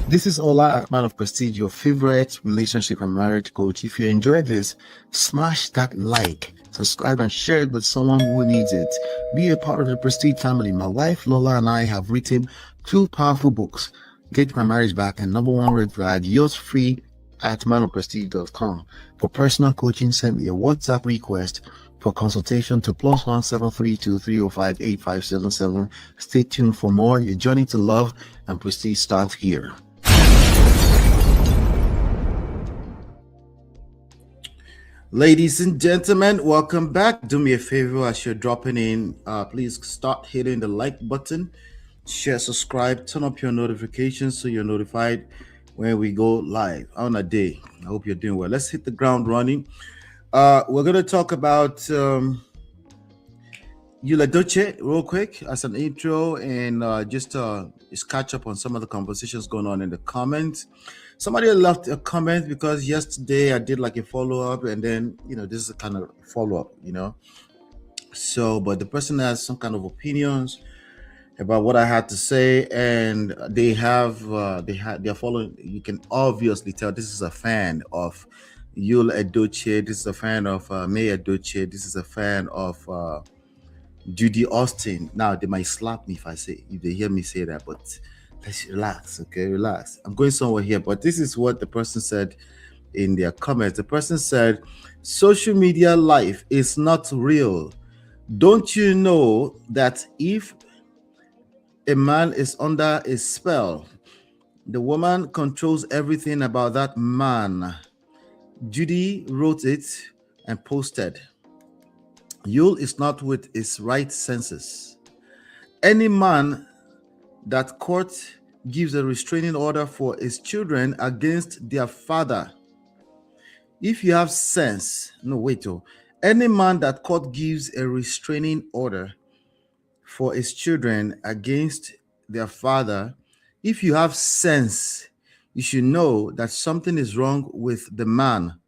This is Ola, man of prestige, your favorite relationship and marriage coach. If you enjoy this, smash that like, subscribe, and share it with someone who needs it. Be a part of the Prestige family. My wife Lola and I have written two powerful books, Get My Marriage Back and Number One Red Flag. Yours free at manofprestige.com. For personal coaching, send me a WhatsApp request for consultation to +17323058577. Stay tuned for more. Your journey to love and prestige starts here. Ladies and gentlemen, welcome back. Do me a favor as you're dropping in, please start hitting the like button, share, subscribe, turn up your notifications so you're notified when we go live on a day. I hope you're doing well. Let's hit the ground running. We're going to talk about Yul Edochie real quick as an intro and just catch up on some of the conversations going on in the comments. Somebody left a comment because yesterday I did like a follow-up, and then, this is a kind of follow-up, So, but the person has some kind of opinions about what I had to say, and they're following. You can obviously tell this is a fan of Yul Edochie. This is a fan of May Edochie. This is a fan of Judy Austin. Now they might slap me if they hear me say that, but let's relax, okay? Relax. I'm going somewhere here, but this is what the person said in their comments. The person said, social media life is not real. Don't you know that if a man is under a spell, the woman controls everything about that man? Judy wrote it and posted, Yul is not with his right senses. Any man that court gives a restraining order for his children against their father, if you have sense, any man that court gives a restraining order for his children against their father, if you have sense, you should know that something is wrong with the man.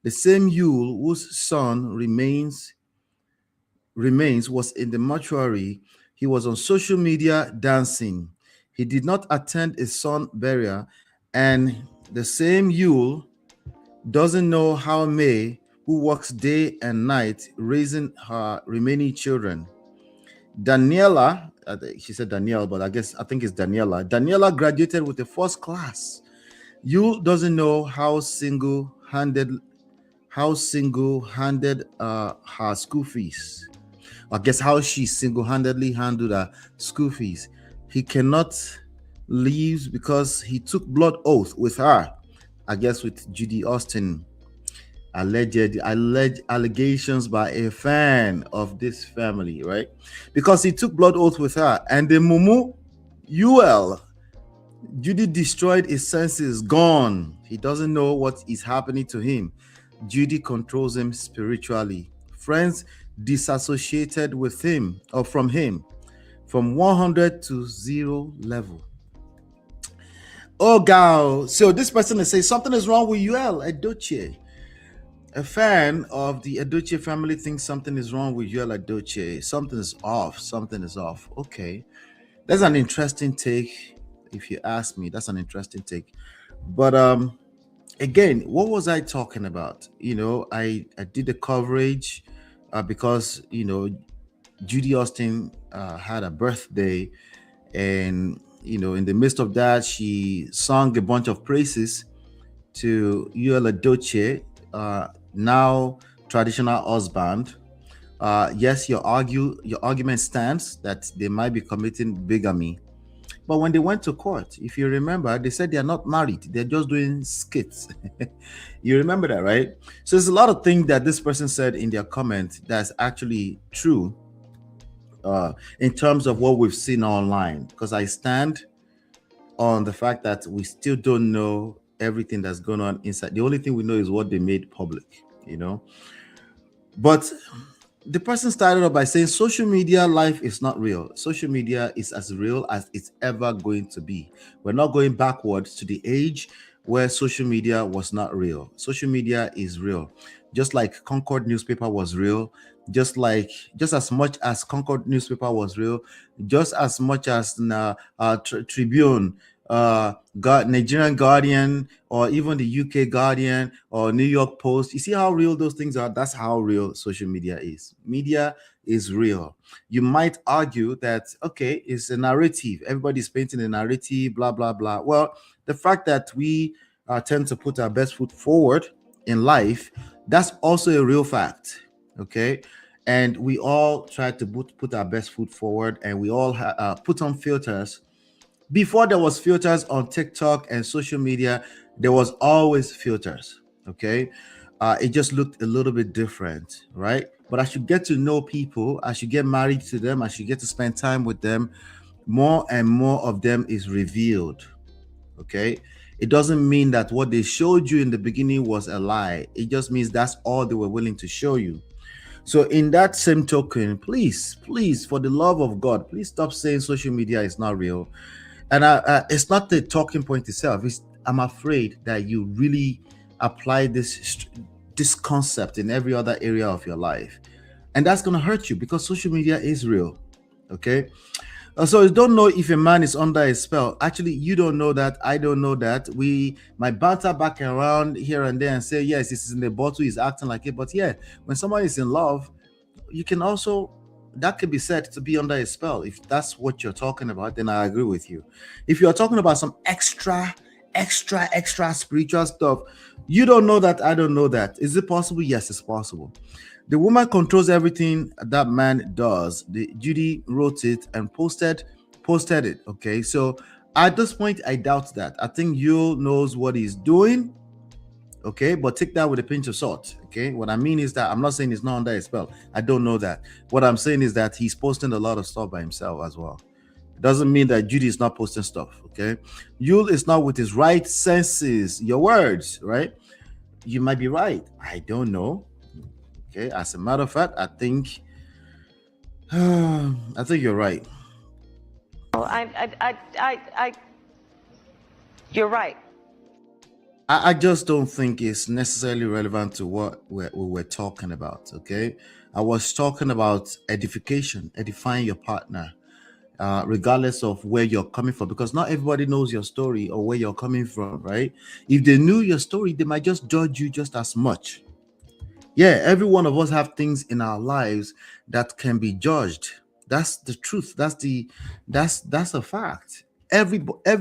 The same Yul whose son remains was in the mortuary. He was on social media dancing. He did not attend his son's burial, and the same Yul doesn't know how May, who works day and night raising her remaining children. Daniela, she said Danielle, but I think it's Daniela. Daniela graduated with a first class. Yul doesn't know how single-handed her school fees. I guess how she single-handedly handled her school fees. He cannot leave because he took blood oath with her. I guess with Judy Austin. Alleged allegations by a fan of this family, right? Because he took blood oath with her, and the mumu, Yul, Judy destroyed his senses, gone. He doesn't know what is happening to him. Judy controls him spiritually. Friends disassociated with him or from him, from 100 to 0 level. Oh, God. So this person is saying something is wrong with Yul Edochie. A fan of the Edochie family thinks something is wrong with Yul Edochie. Something is off. Something is off. Okay. That's an interesting take. If you ask me, that's an interesting take. But again, what was I talking about? I did the coverage because Judy Austin had a birthday, and in the midst of that, she sung a bunch of praises to Yul Edochie, now traditional husband. Yes, your argument stands that they might be committing bigamy. But when they went to court, if you remember, they said they're not married. They're just doing skits. You remember that, right? So there's a lot of things that this person said in their comment that's actually true in terms of what we've seen online. Because I stand on the fact that we still don't know everything that's going on inside. The only thing we know is what they made public, But the person started off by saying social media life is not real. Social media is as real as it's ever going to be. We're not going backwards to the age where social media was not real. Social media is real. Just like Concord newspaper was real, just as much as Concord newspaper was real, just as much as Tribune, Nigerian Guardian, or even the UK Guardian or New York Post. You see how real those things are? That's how real social media is. Media is real. You might argue that, okay, it's a narrative. Everybody's painting a narrative, blah, blah, blah. Well, the fact that we tend to put our best foot forward in life, that's also a real fact. Okay. And we all try to put our best foot forward, and we all put on filters. Before there was filters on TikTok and social media, there was always filters. Okay. It just looked a little bit different, right? But as you get to know people, as you get married to them, as you get to spend time with them, more and more of them is revealed. Okay. It doesn't mean that what they showed you in the beginning was a lie. It just means that's all they were willing to show you. So in that same token, please, for the love of God, please stop saying social media is not real. And it's not the talking point itself. I'm afraid that you really apply this concept in every other area of your life, and that's going to hurt you, because social media is real. Okay. So you don't know if a man is under a spell. Actually, you don't know that. I don't know that. We might banter back around here and there and say, yes, this is in the bottle, he's acting like it. But yeah, when someone is in love, you can also, that could be said to be under a spell. If that's what you're talking about, then I agree with you. If you're talking about some extra spiritual stuff, you don't know that, I don't know that. Is it possible? Yes, it's possible. The woman controls everything that man does. Judy wrote it and posted it. Okay, so at this point, I doubt that. I think Yul knows what he's doing. Okay, but take that with a pinch of salt. Okay, what I mean is that I'm not saying he's not under a spell. I don't know that. What I'm saying is that he's posting a lot of stuff by himself as well. It doesn't mean that Judy is not posting stuff. Okay, Yul is not with his right senses. Your words, right? You might be right. I don't know. Okay, as a matter of fact, I think you're right. You're right. I just don't think it's necessarily relevant to what we were talking about. Okay, I was talking about edification, edifying your partner, regardless of where you're coming from, because not everybody knows your story or where you're coming from, right? If they knew your story, they might just judge you just as much. Yeah, every one of us have things in our lives that can be judged. That's the truth. That's a fact. Every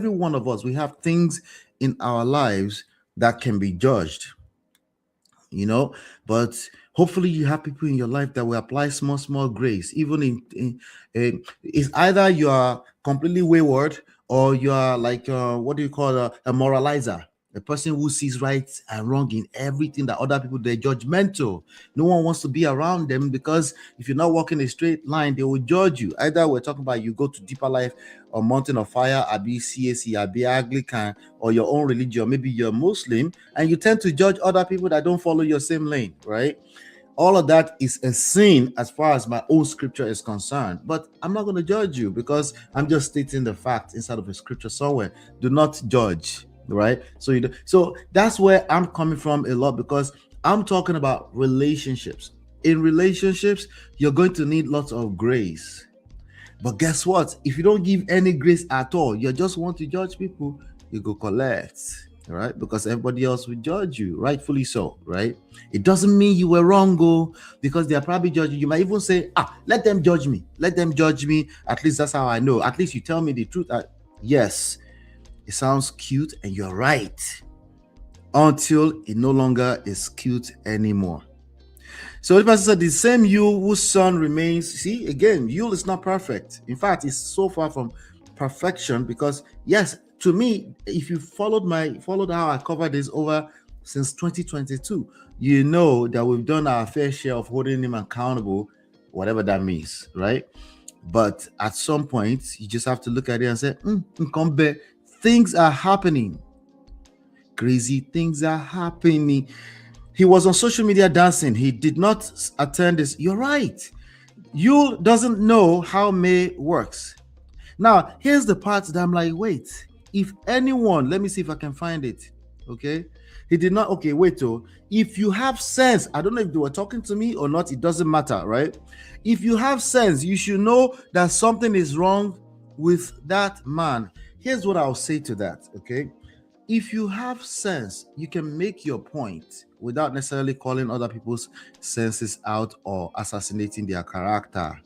one of us, we have things in our lives that can be judged. You know, but hopefully you have people in your life that will apply small grace. Even it's either you are completely wayward, or you are like what do you call a moralizer, a person who sees right and wrong in everything that other people, they're judgmental. No one wants to be around them, because if you're not walking a straight line, they will judge you. Either we're talking about you go to Deeper Life or Mountain of Fire, Abi CAC, Abi Anglican, or your own religion. Maybe you're Muslim, and you tend to judge other people that don't follow your same lane, right? All of that is a sin as far as my own scripture is concerned. But I'm not going to judge you, because I'm just stating the fact inside of a scripture somewhere. Do not judge, right? So that's where I'm coming from a lot, because I'm talking about relationships. In relationships, you're going to need lots of grace. But guess what? If you don't give any grace at all, you just want to judge people, you go collect, right? Because everybody else will judge you, rightfully so, right? It doesn't mean you were wrong, because they are probably judging you. You might even say, let them judge me. Let them judge me. At least that's how I know. At least you tell me the truth. Yes, it sounds cute, and you're right, until it no longer is cute anymore. So the person said, the same Yul whose son remains. See, again, Yul is not perfect. In fact, it's so far from perfection, because yes, to me, if you followed how I covered this over since 2022, you know that we've done our fair share of holding him accountable, whatever that means, right? But at some point, you just have to look at it and say, things are happening. Crazy things are happening. He was on social media dancing. He did not attend this. You're right. Yul doesn't know how May works. Now, here's the part that I'm like, wait, if anyone, let me see if I can find it. Okay. He did not. Okay, wait. If you have sense, I don't know if they were talking to me or not. It doesn't matter, right? If you have sense, you should know that something is wrong with that man. Here's what I'll say to that, okay? If you have sense, you can make your point without necessarily calling other people's senses out or assassinating their character.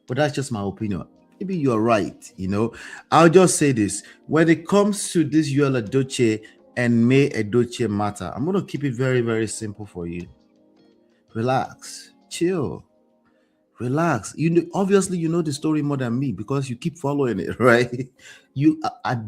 But that's just my opinion. Maybe you're right, you know. I'll just say this. When it comes to this Yul Edochie and May Edochie matter, I'm going to keep it very, very simple for you. Relax, chill, relax. You know, obviously you know the story more than me because you keep following it, right? I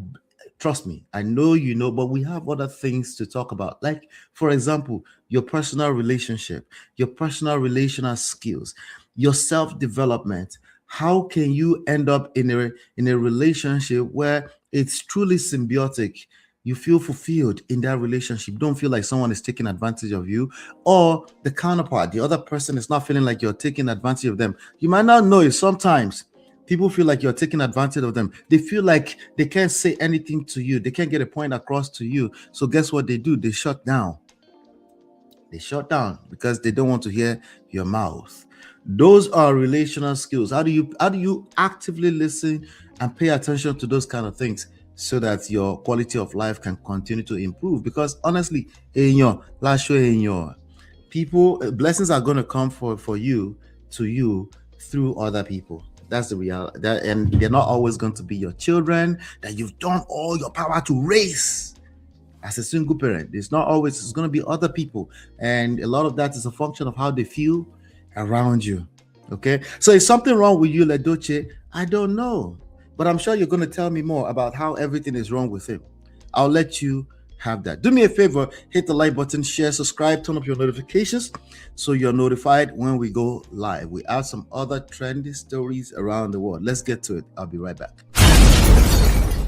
trust me, I know you know, but we have other things to talk about. Like, for example, your personal relationship, your personal relational skills, your self-development. How can you end up in a relationship where it's truly symbiotic? You feel fulfilled in that relationship. Don't feel like someone is taking advantage of you, or the counterpart, the other person is not feeling like you're taking advantage of them. You might not know it sometimes. People feel like you're taking advantage of them. They feel like they can't say anything to you. They can't get a point across to you. So guess what they do? They shut down. They shut down because they don't want to hear your mouth. Those are relational skills. How do you actively listen and pay attention to those kind of things so that your quality of life can continue to improve? Because honestly, people, blessings are going to come for you, to you, through other people. That's the reality. And they're not always going to be your children that you've done all your power to raise as a single parent. It's not always, it's going to be other people. And a lot of that is a function of how they feel around you. Okay. So is something wrong with Yul Edochie? I don't know. But I'm sure you're going to tell me more about how everything is wrong with him. I'll let you have that. Do me a favor, hit the like button, share, subscribe, turn up your notifications so you're notified when we go live. We have some other trendy stories around the world. Let's get to it. I'll be right back.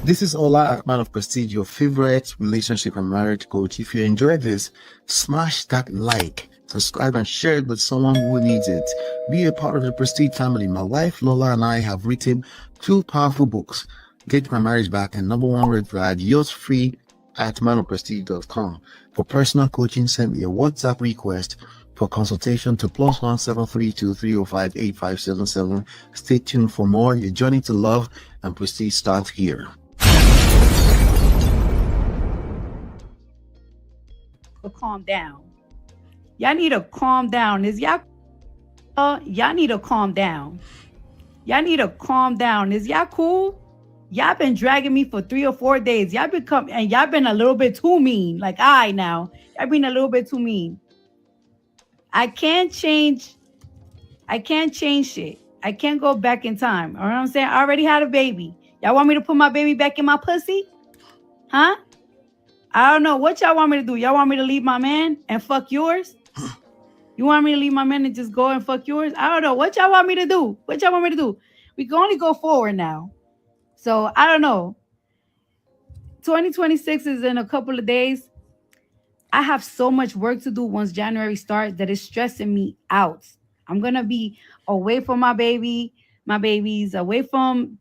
This is Ola, manofprestige, your favorite relationship and marriage coach. If you enjoyed this, smash that like, subscribe, and share it with someone who needs it. Be a part of the Prestige family. My wife Lola and I have written 2 powerful books, Get My Marriage Back and Number 1 Red Flag, yours free at manofprestige.com. For personal coaching, send me a WhatsApp request for consultation to +1 732 305 8577. Stay tuned for more. Your journey to love and prestige starts here. Calm down. Y'all need to calm down. Y'all need to calm down. Y'all need to calm down. Is y'all cool? Y'all been dragging me for 3 or 4 days. Y'all been a little bit too mean. Like, y'all been a little bit too mean. I can't change shit. I can't go back in time. You know what I'm saying? I already had a baby. Y'all want me to put my baby back in my pussy? Huh? I don't know. What y'all want me to do? Y'all want me to leave my man and fuck yours? You want me to leave my man and just go and fuck yours? I don't know. What y'all want me to do? We can only go forward now. So, I don't know. 2026 is in a couple of days. I have so much work to do once January starts that is stressing me out. I'm going to be away from my babies, away from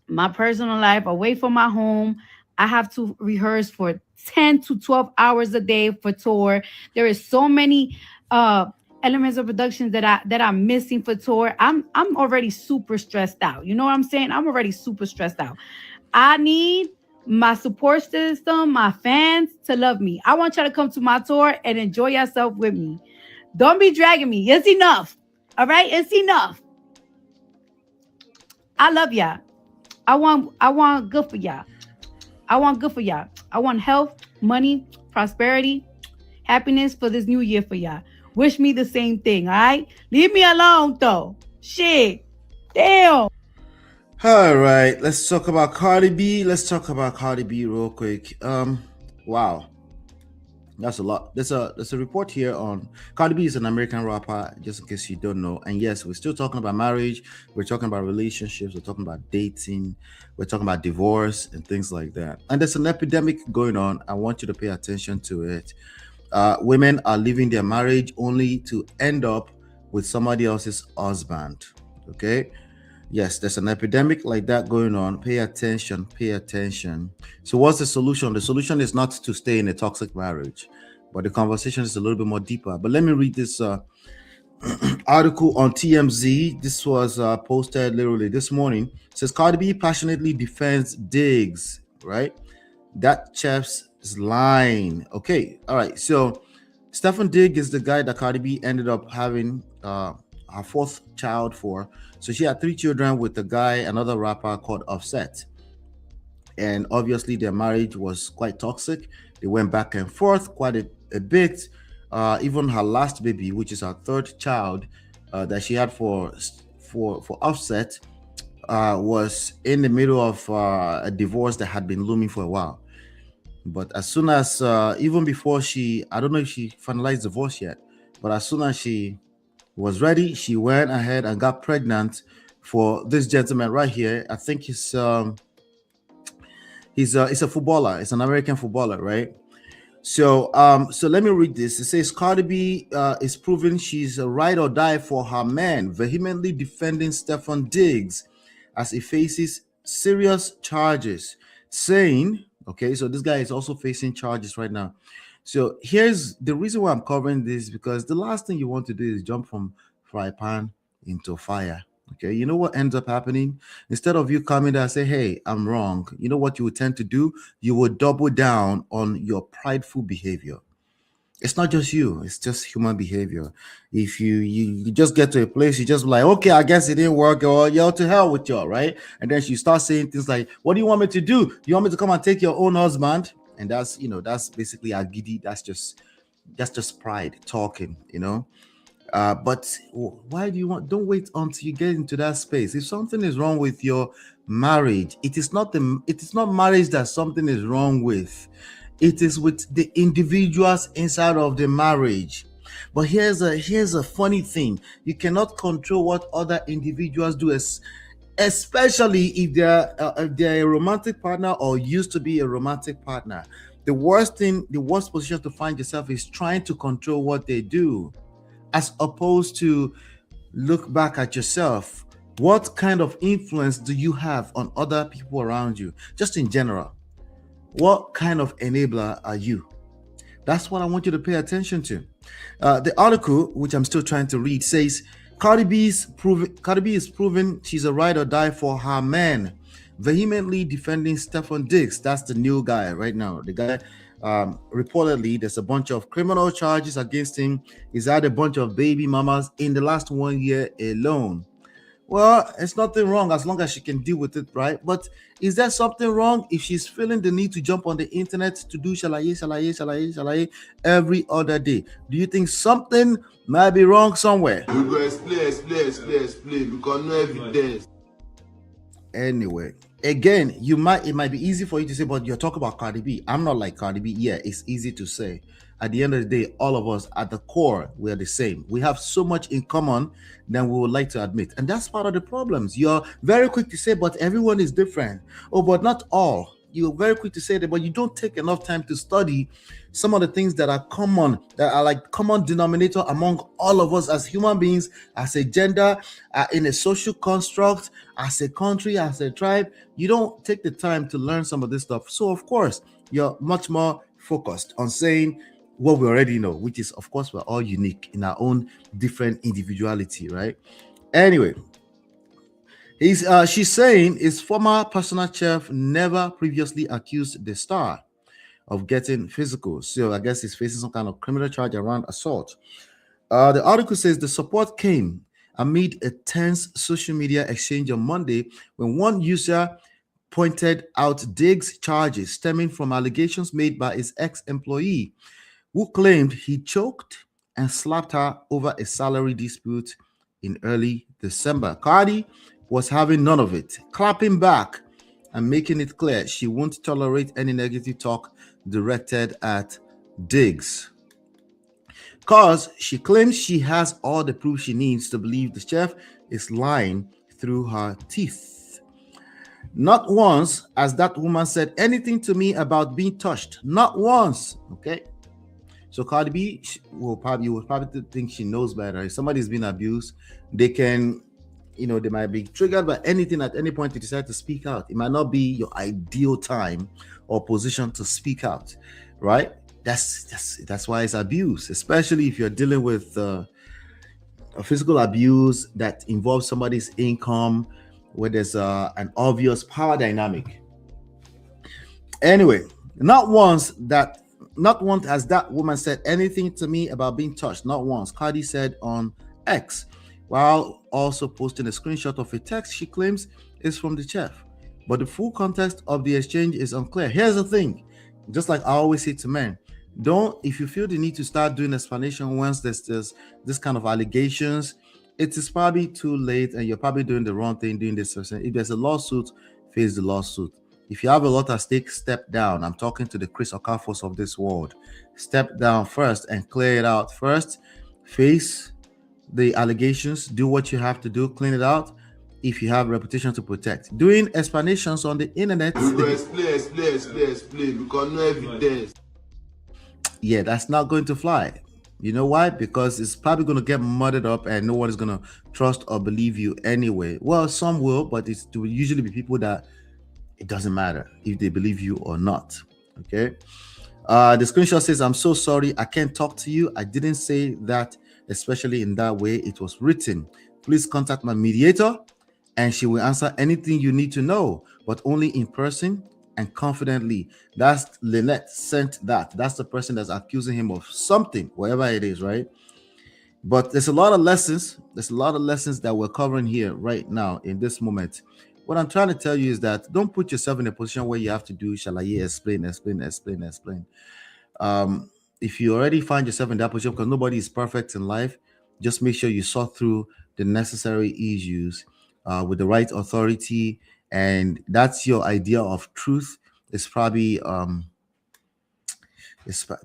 my personal life, away from my home. I have to rehearse for 10 to 12 hours a day for tour. There is so many elements of production that I'm missing for tour. I'm already super stressed out. You know what I'm saying? I'm already super stressed out. I need my support system, my fans to love me. I want y'all to come to my tour and enjoy yourself with me. Don't be dragging me. It's enough. All right? It's enough. I love y'all. I want good for y'all. I want good for y'all. I want health, money, prosperity, happiness for this new year for y'all. Wish me the same thing, all right? Leave me alone, though. Shit. Damn. All right. Let's talk about Cardi B. Real quick. Wow. That's a lot. There's a report here on Cardi B is an American rapper, just in case you don't know. And yes, we're still talking about marriage. We're talking about relationships. We're talking about dating. We're talking about divorce and things like that. And there's an epidemic going on. I want you to pay attention to it. Women are leaving their marriage only to end up with somebody else's husband. Okay. Yes, there's an epidemic like that going on. Pay attention. So what's the solution? The solution is not to stay in a toxic marriage, but the conversation is a little bit more deeper. But let me read this article on TMZ. This was posted literally this morning. It says Cardi B passionately defends Diggs, right? That chef's line. Okay, all right. So Stefan Diggs is the guy that Cardi B ended up having her fourth child for. So she had 3 children with a guy, another rapper called Offset. And obviously their marriage was quite toxic. They went back and forth quite a bit. Even her last baby, which is her third child that she had for Offset, was in the middle of a divorce that had been looming for a while. But as soon as, even before I don't know if she finalized divorce yet, but as soon as she was ready, she went ahead and got pregnant for this gentleman right here. I think he's a footballer. It's an American footballer, right? So let me read this. It says Cardi B is proving she's a ride or die for her man, vehemently defending Stefan Diggs as he faces serious charges, saying, okay, so this guy is also facing charges right now. So here's the reason why I'm covering this, because the last thing you want to do is jump from fry pan into fire. Okay, you know what ends up happening? Instead of you coming there and say, hey, I'm wrong, you know what you would tend to do? You would double down on your prideful behavior. It's not just you, it's just human behavior. If you just get to a place, you just like, okay, I guess it didn't work, or yo, to hell with y'all, right? And then you start saying things like, what do you want me to do? You want me to come and take your own husband? And that's basically a giddy. That's just pride talking, but why do you want? Don't wait until you get into that space. If something is wrong with your marriage, it is not marriage that something is wrong with. It is with the individuals inside of the marriage. But here's a funny thing: you cannot control what other individuals do, especially if they're a romantic partner or used to be a romantic partner. The worst position to find yourself is trying to control what they do, as opposed to look back at yourself. What kind of influence do you have on other people around you? Just in general, what kind of enabler are you? That's what I want you to pay attention to. The article, which I'm still trying to read, says Cardi B is proven she's a ride or die for her man, vehemently defending Stefan Diggs. That's the new guy right now. The guy, reportedly, there's a bunch of criminal charges against him. He's had a bunch of baby mamas in the last 1 year alone. Well, it's nothing wrong as long as she can deal with it, right? But is there something wrong if she's feeling the need to jump on the internet to do shalaye every other day? Do you think something might be wrong somewhere? We go explain because no evidence. Anyway, again, it might be easy for you to say, but you're talking about Cardi B. I'm not like Cardi B. Yeah, it's easy to say. At the end of the day, all of us at the core, we are the same. We have so much in common than we would like to admit. And that's part of the problems. You're very quick to say, but everyone is different. Oh, but not all. You're very quick to say that, but you don't take enough time to study some of the things that are common, that are like common denominator among all of us as human beings, as a gender, in a social construct, as a country, as a tribe. You don't take the time to learn some of this stuff. So, of course, you're much more focused on saying what we already know, which is, of course, we're all unique in our own different individuality, right? Anyway, she's saying his former personal chef never previously accused the star of getting physical. So I guess he's facing some kind of criminal charge around assault. The article says the support came amid a tense social media exchange on Monday when one user pointed out Diggs' charges stemming from allegations made by his ex-employee, who claimed he choked and slapped her over a salary dispute in early December. Cardi was having none of it, clapping back and making it clear she won't tolerate any negative talk directed at Diggs. Because she claims she has all the proof she needs to believe the chef is lying through her teeth. Not once has that woman said anything to me about being touched. Not once. Okay. So Cardi B will probably think she knows better. If somebody's been abused, they can, they might be triggered by anything at any point to decide to speak out. It might not be your ideal time or position to speak out, right? That's why it's abuse, especially if you're dealing with physical abuse that involves somebody's income, where there's an obvious power dynamic. Anyway, not once has that woman said anything to me about being touched. Not once. Cardi said on X, while also posting a screenshot of a text she claims is from the chef. But the full context of the exchange is unclear. Here's the thing, just like I always say to men, if you feel the need to start doing explanation once there's this kind of allegations, it is probably too late and you're probably doing the wrong thing doing this. If there's a lawsuit, face the lawsuit. If you have a lot at stake, step down. I'm talking to the Chris Okafos of this world. Step down first and clear it out first. Face the allegations. Do what you have to do. Clean it out. If you have a reputation to protect. Doing explanations on the internet. Explain, because no evidence. Yeah, that's not going to fly. You know why? Because it's probably going to get mudded up and no one is going to trust or believe you anyway. Well, some will, but it will usually be people that it doesn't matter if they believe you or not. Okay. The screenshot says, I'm so sorry. I can't talk to you. I didn't say that, especially in that way. It was written. Please contact my mediator and she will answer anything you need to know, but only in person and confidently. That's Lynette sent that. That's the person that's accusing him of something, whatever it is, right? But there's a lot of lessons. There's a lot of lessons that we're covering here right now in this moment. What I'm trying to tell you is that don't put yourself in a position where you have to do shalaye, explain. If you already find yourself in that position, because nobody is perfect in life, just make sure you sort through the necessary issues with the right authority, and that's your idea of truth. It's probably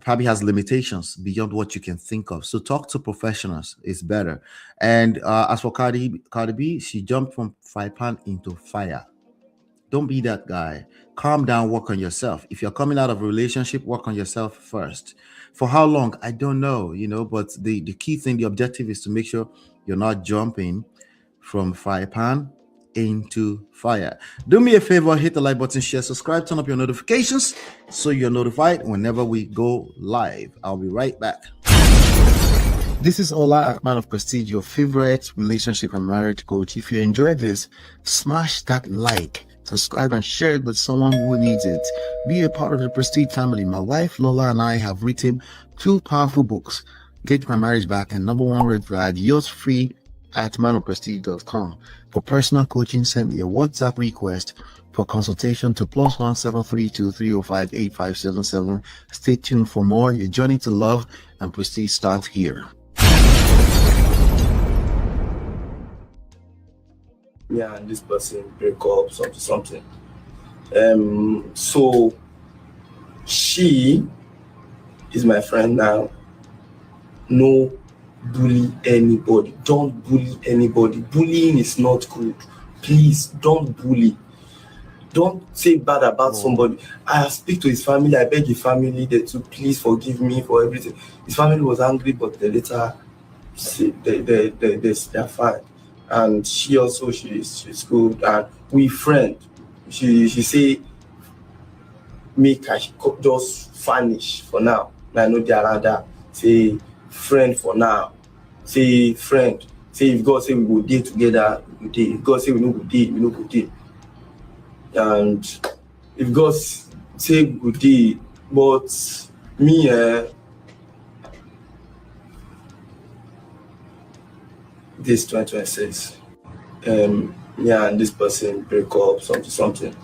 probably has limitations beyond what you can think of. So talk to professionals. It's better. And as for Cardi B, she jumped from fry pan into fire. Don't be that guy. Calm down, work on yourself. If you're coming out of a relationship, work on yourself first. For how long? I don't know, but the key thing, the objective is to make sure you're not jumping from fry pan into fire. Do me a favor, hit the like button, share, subscribe, turn up your notifications so you're notified whenever we go live. I'll be right back. This is Ola, Man of Prestige, your favorite relationship and marriage coach. If you enjoyed this, smash that like, subscribe, and share it with someone who needs it. Be a part of the Prestige family. My wife Lola and I have written 2 powerful books, Get My Marriage Back and Number One Red Flag. Yours free at manofprestige.com. For personal coaching, send me a WhatsApp request for consultation to +1 732 305 8577. Stay tuned for more. Your journey to love and prestige starts here. Yeah, and this person break up something. So she is my friend now. No bully anybody. Don't bully anybody. Bullying is not good. Please don't bully. Don't say bad about somebody. I speak to his family. I beg his family to please forgive me for everything. His family was angry, but they later say they're fine. And she also she's good, and we friend. She say make her just vanish for now. I know they are rather say friend for now. Say friend. Say if God say we go day together, we go day. If God say we no go day, we no go day. And if God say we go day, but me this 2026, yeah, and this person break up something.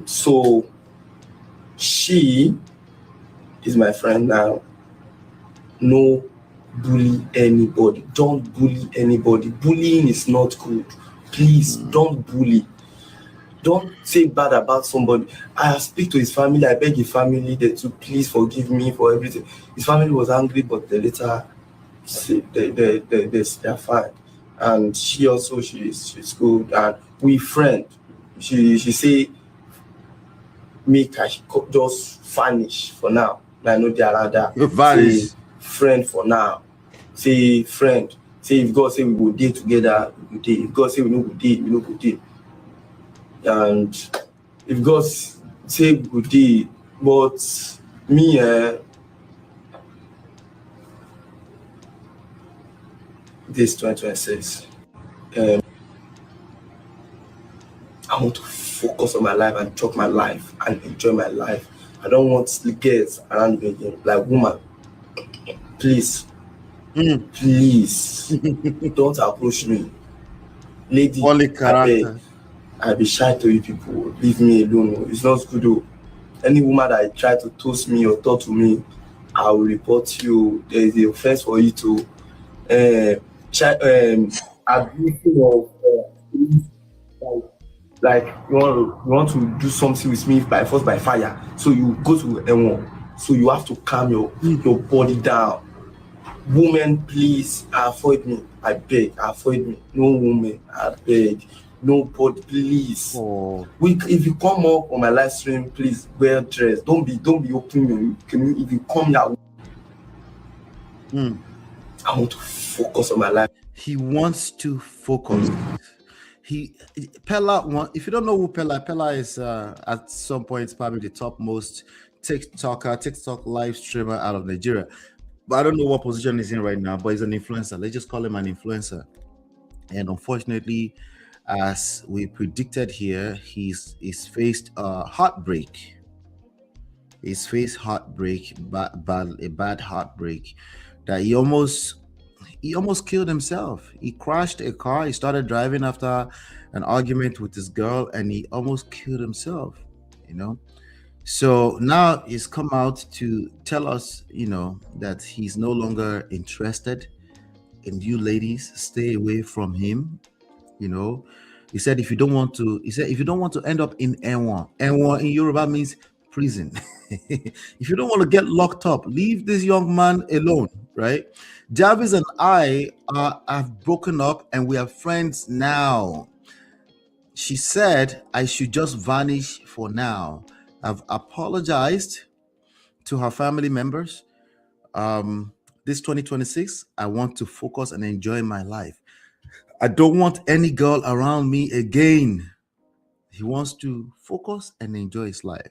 So she is my friend now. No bully anybody. Don't bully anybody. Bullying is not good. Please don't bully. Don't say bad about somebody. I speak to his family. I beg his family to please forgive me for everything. His family was angry, but they later say they're fine. And she also she's good, and we friend. She say make her just vanish for now. I know they are rather vanish. Friend for now. Say friend. Say if God say we go day together, we go day. If God say we no go day, we no go day. And if God say we go day, but me this 2026. I want to focus on my life and chop my life and enjoy my life. I don't want girls around me again. Like, woman, please, please, don't approach me. Lady, Only I beg, character. I be shy to you people. Leave me alone. It's not good though. Any woman that try to toast me or talk to me, I will report you. There is a offense for you to abusing of like you want to do something with me by force by fire. So you go to N1. So you have to calm your body down. Women, please avoid me. I beg, avoid me. No woman, I beg. Nobody, please. Oh, If you come up on my live stream, please wear dress. Don't be open. If you come here, I want to focus on my life. he wants to focus. Peller. If you don't know who Peller is at some point probably the topmost TikTok live streamer out of Nigeria. But I don't know what position he's in right now. But he's an influencer. Let's just call him an influencer. And unfortunately, as we predicted here, he's faced heartbreak. He's faced heartbreak, a bad heartbreak that he almost killed himself. He crashed a car. He started driving after an argument with this girl, and he almost killed himself. So now he's come out to tell us, that he's no longer interested in you ladies. Stay away from him. He said if you don't want to end up in N1 in Yoruba means prison. If you don't want to get locked up, leave this young man alone, right? Jarvis and I have broken up and we are friends now. She said I should just vanish for now. I've apologized to her family members. This 2026, I want to focus and enjoy my life. I don't want any girl around me again. He wants to focus and enjoy his life.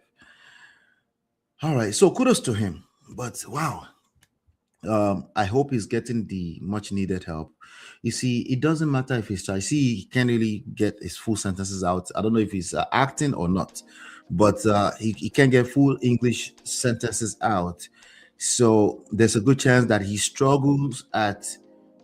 All right, so kudos to him. But wow, I hope he's getting the much needed help. You see, it doesn't matter if he's trying. See, he can't really get his full sentences out. I don't know if he's acting or not, but he can't get full English sentences out. So there's a good chance that he struggles at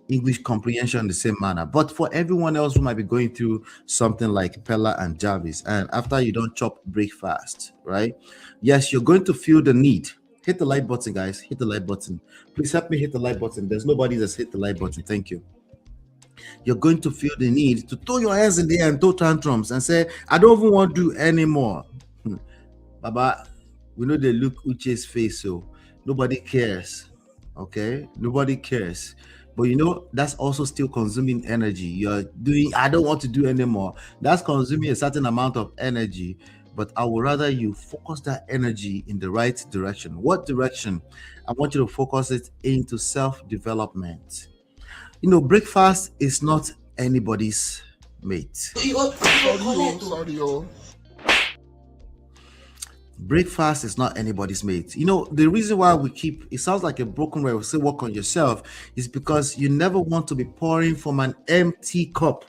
English comprehension in the same manner. But for everyone else who might be going through something like Peller and Jarvis, and after you don't chop breakfast, right? Yes, you're going to feel the need. Hit the like button, guys. Hit the like button. Please help me hit the like button. There's nobody that's hit the like button. Thank you. You're going to feel the need to throw your hands in the air and throw tantrums and say, I don't even want to do anymore. Baba, we know they look Uche's face, so nobody cares. Okay? Nobody cares. But that's also still consuming energy. You're doing, I don't want to do anymore. That's consuming a certain amount of energy. But I would rather you focus that energy in the right direction. What direction? I want you to focus it into self-development. Breakfast is not anybody's mate. Sorry. Breakfast is not anybody's mate. The reason why it sounds like a broken way, we say work on yourself, is because you never want to be pouring from an empty cup.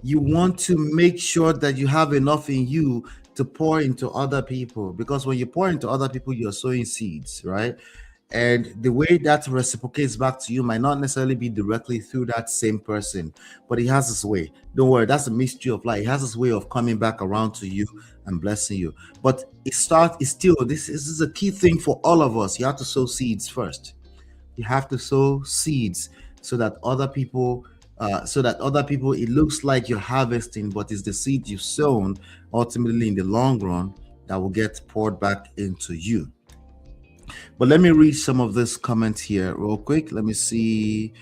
You want to make sure that you have enough in you to pour into other people, because when you pour into other people, you're sowing seeds, right? And the way that reciprocates back to you might not necessarily be directly through that same person, but he has his way. Don't worry, that's the mystery of life. He has his way of coming back around to you and blessing you. But this is a key thing for all of us. You have to sow seeds first. You have to sow seeds so that other people, it looks like you're harvesting, but it's the seed you've sown ultimately in the long run that will get poured back into you. But let me read some of this comments here real quick. Let me see.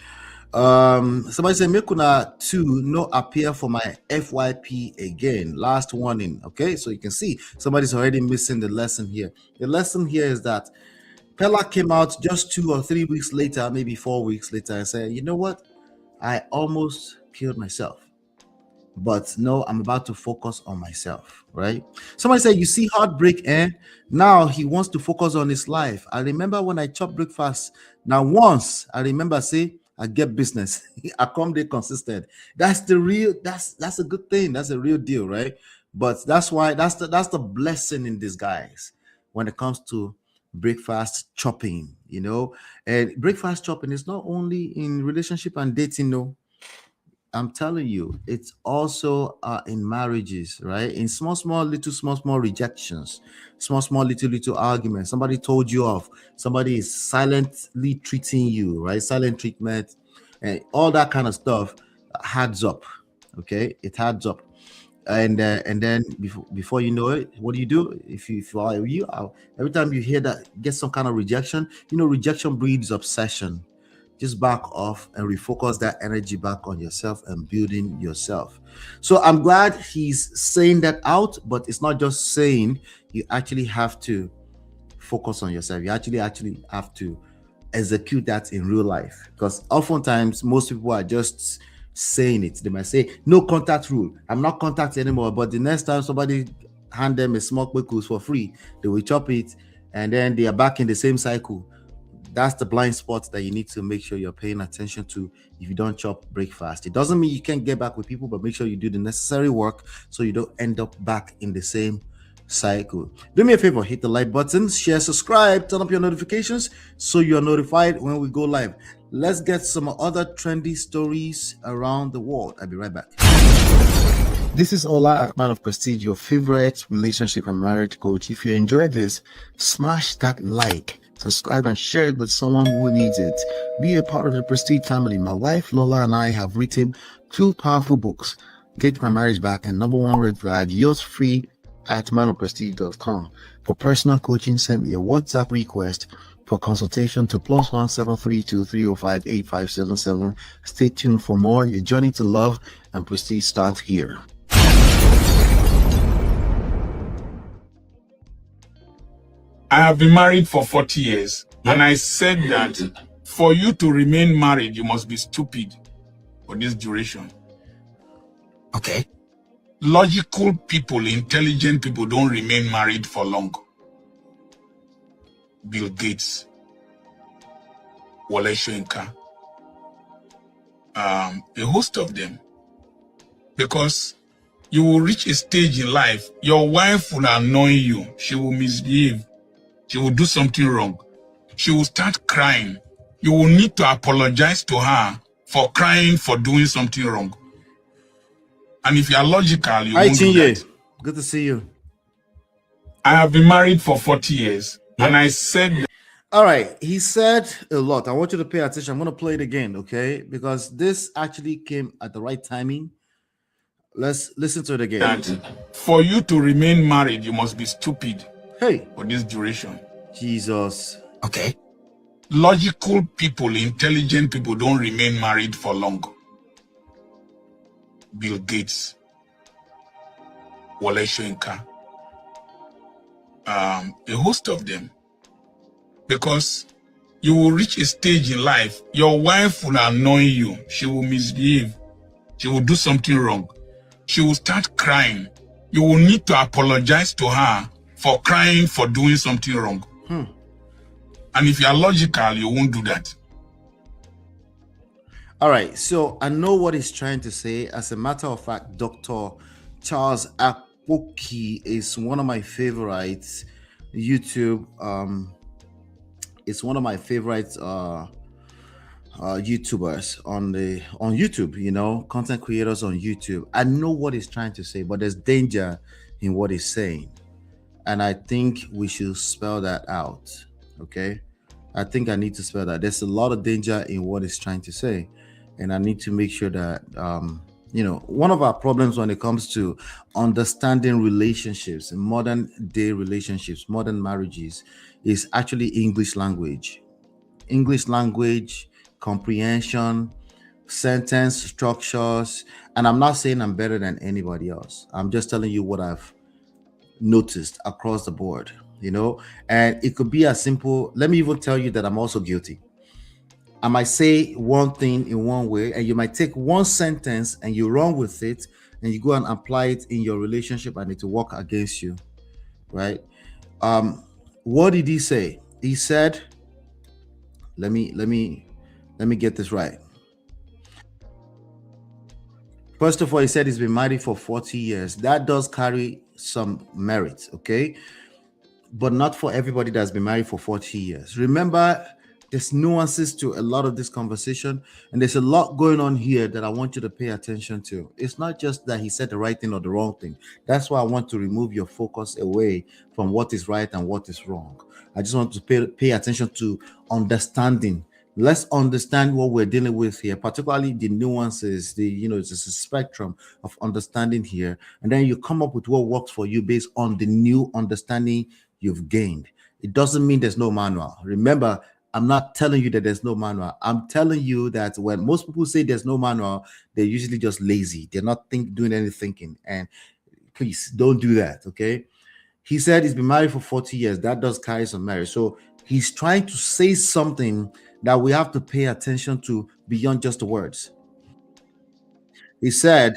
Somebody said, Mekuna 2 no appear for my FYP again. Last warning. Okay, so you can see somebody's already missing the lesson here. The lesson here is that Peller came out just 2 or 3 weeks later, maybe 4 weeks later, and said, you know what? I almost killed myself. But no, I'm about to focus on myself, right? Somebody said, you see heartbreak, now he wants to focus on his life. I remember when I chopped breakfast. Now once, I remember say, I get business. I come there consistent. That's the real. That's a good thing. That's a real deal, right? But that's why that's the blessing in disguise when it comes to breakfast chopping. And breakfast chopping is not only in relationship and dating. No, I'm telling you, it's also in marriages, right? In small rejections, little arguments. Somebody told you off. Somebody is silently treating you, right? Silent treatment, and all that kind of stuff adds up. Okay, it adds up, and then before you know it, what do? If every time you hear that, get some kind of rejection. Rejection breeds obsession. Just back off and refocus that energy back on yourself and building yourself. So I'm glad he's saying that out, but it's not just saying. You actually have to focus on yourself. You actually have to execute that in real life, because oftentimes most people are just saying it. They might say no contact rule, I'm not contact anymore, but the next time somebody hand them a small pickles for free, they will chop it, and then they are back in the same cycle. That's the blind spot that you need to make sure you're paying attention to. If you don't chop breakfast, it doesn't mean you can't get back with people, but make sure you do the necessary work so you don't end up back in the same cycle. Do me a favor, hit the like button, share, subscribe, turn up your notifications so you're notified when we go live. Let's get some other trendy stories around the world. I'll be right back. This is Ola, Man of Prestige, your favorite relationship and marriage coach. If you enjoyed this, smash that like, subscribe, and share it with someone who needs it. Be a part of the Prestige family. My wife Lola and I have written 2 powerful books, Get My Marriage Back and Number One Red Flag. Yours free at manofprestige.com. For personal coaching, send me a WhatsApp request for consultation to +1 732 305 8577. Stay tuned for more. Your journey to love and prestige starts here. I have been married for 40 years, and I said that for you to remain married, you must be stupid for this duration. Okay. Logical people, intelligent people don't remain married for long. Bill Gates, Wole Soyinka, a host of them. Because you will reach a stage in life, your wife will annoy you, she will misbehave. She will do something wrong. She will start crying. You will need to apologize to her for crying for doing something wrong. And if you are logical, you won't do that. Good to see you. I have been married for 40 years. And I said... All right. He said a lot. I want you to pay attention. I'm going to play it again, okay? Because this actually came at the right timing. Let's listen to it again. That for you to remain married, you must be stupid. Hey, for this duration. Jesus. Okay. Logical people, intelligent people don't remain married for long. Bill Gates, Wole Soyinka, a host of them. Because you will reach a stage in life, your wife will annoy you. She will misbehave. She will do something wrong. She will start crying. You will need to apologize to her for crying for doing something wrong. And if you are logical, you won't do that. All right, so I know what he's trying to say. As a matter of fact, Dr. Charles Akpoki is one of my favorites. YouTube, it's one of my favorite YouTubers on YouTube, content creators on YouTube. I know what he's trying to say, but there's danger in what he's saying. And I think we should spell that out, okay? I think I need to spell that. There's a lot of danger in what he's trying to say. And I need to make sure that, one of our problems when it comes to understanding relationships, modern day relationships, modern marriages, is actually English language. English language, comprehension, sentence structures. And I'm not saying I'm better than anybody else. I'm just telling you what I've noticed across the board, and it could be as simple. Let me even tell you that I'm also guilty. I might say one thing in one way, and you might take one sentence and you run with it, and you go and apply it in your relationship, and it will work against you, right? What did he say? He said, let me get this right. First of all, he said he's been married for 40 years. That does carry some merit, okay? But not for everybody that's been married for 40 years. Remember, there's nuances to a lot of this conversation, and there's a lot going on here that I want you to pay attention to. It's not just that he said the right thing or the wrong thing. That's why I want to remove your focus away from what is right and what is wrong. I just want to pay attention to understanding. Let's understand what we're dealing with here, particularly the nuances, it's a spectrum of understanding here. And then you come up with what works for you based on the new understanding you've gained. It doesn't mean there's no manual. Remember, I'm not telling you that there's no manual. I'm telling you that when most people say there's no manual, they're usually just lazy. They're not doing any thinking. And please don't do that, okay? He said he's been married for 40 years. That does carry some merit. So he's trying to say something that we have to pay attention to beyond just the words. He said,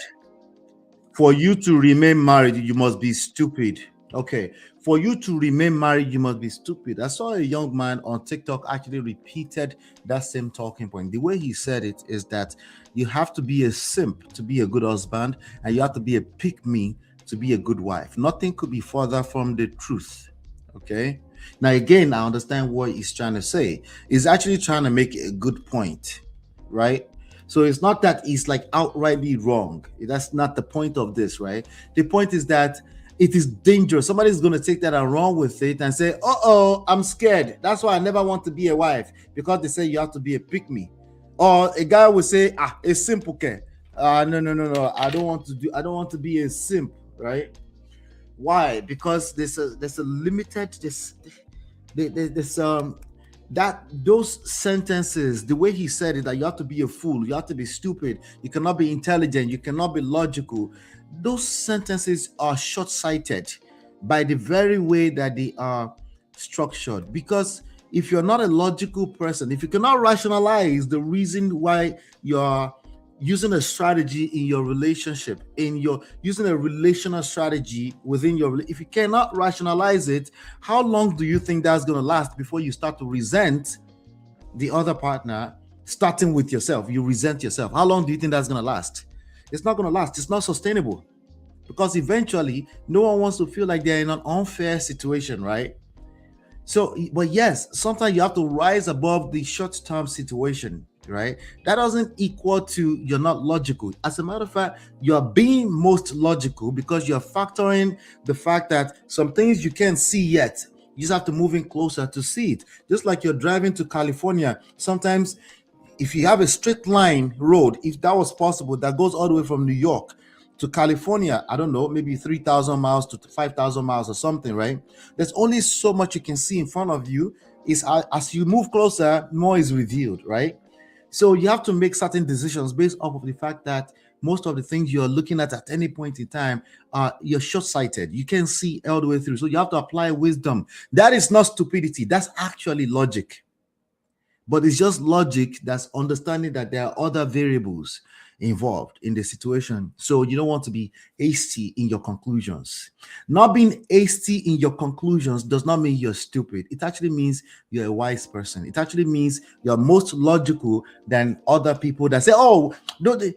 for you to remain married, you must be stupid. Okay. For you to remain married, you must be stupid. I saw a young man on TikTok actually repeated that same talking point. The way he said it is that you have to be a simp to be a good husband, and you have to be a pick-me to be a good wife. Nothing could be further from the truth. Okay. Now, again, I understand what he's trying to say. He's actually trying to make a good point, right? So it's not that he's like outrightly wrong. That's not the point of this, right? The point is that it is dangerous. Somebody's going to take that and run with it and say, I'm scared. That's why I never want to be a wife, because they say you have to be a pick-me. Or a guy will say, a simp, okay. No. I don't want to be a simp, right? Why? Because there's a limited that those sentences, the way he said it, that you have to be a fool, you have to be stupid, you cannot be intelligent, you cannot be logical. Those sentences are short-sighted by the very way that they are structured. Because if you're not a logical person, if you cannot rationalize the reason why you're using a strategy in your relationship, using a relational strategy within if you cannot rationalize it, how long do you think that's going to last before you start to resent the other partner, starting with yourself? You resent yourself. How long do you think that's going to last? It's not going to last. It's not sustainable, because eventually no one wants to feel like they're in an unfair situation, right? So, but yes, sometimes you have to rise above the short-term situation, right? That doesn't equal to you're not logical. As a matter of fact, you're being most logical because you're factoring the fact that some things you can't see yet. You just have to move in closer to see it. Just like you're driving to California. Sometimes if you have a straight line road, if that was possible, that goes all the way from New York to California, I don't know, maybe 3,000 miles to 5,000 miles or something, right? There's only so much you can see in front of you. As you move closer, more is revealed, right? So you have to make certain decisions based off of the fact that most of the things you're looking at any point in time, you're short-sighted. You can't see all the way through. So you have to apply wisdom. That is not stupidity. That's actually logic. But it's just logic that's understanding that there are other variables involved in the situation. So you don't want to be hasty in your conclusions. Not being hasty in your conclusions does not mean you're stupid. It actually means you're a wise person. It actually means you're most logical than other people that say,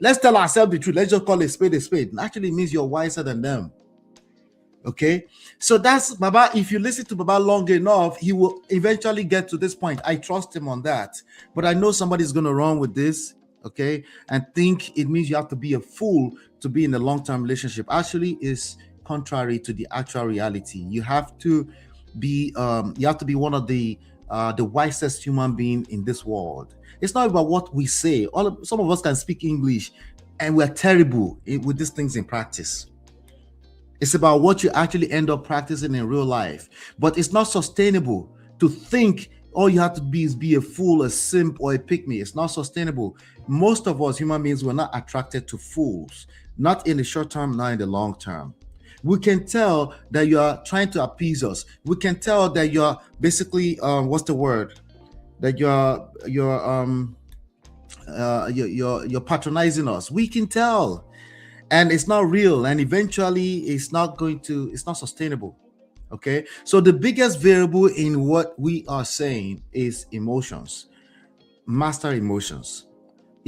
let's tell ourselves the truth. Let's just call a spade a spade. It actually means you're wiser than them. Okay, so that's Baba. If you listen to Baba long enough, he will eventually get to this point. I trust him on that. But I know somebody's going to run with this, okay, and think it means you have to be a fool to be in a long-term relationship. Actually, is contrary to the actual reality. You have to be one of the wisest human being in this world. It's not about what we say. Some of us can speak English, and we're terrible with these things in practice. It's about what you actually end up practicing in real life. But it's not sustainable to think all you have to be is be a fool, a simp, or a pick-me. It's not sustainable. Most of us human beings were not attracted to fools, not in the short term, not in the long term. We can tell that you are trying to appease us. We can tell that you're basically that you're patronizing us. We can tell. And it's not real, and eventually it's not sustainable. Okay, so the biggest variable in what we are saying is emotions. Master emotions.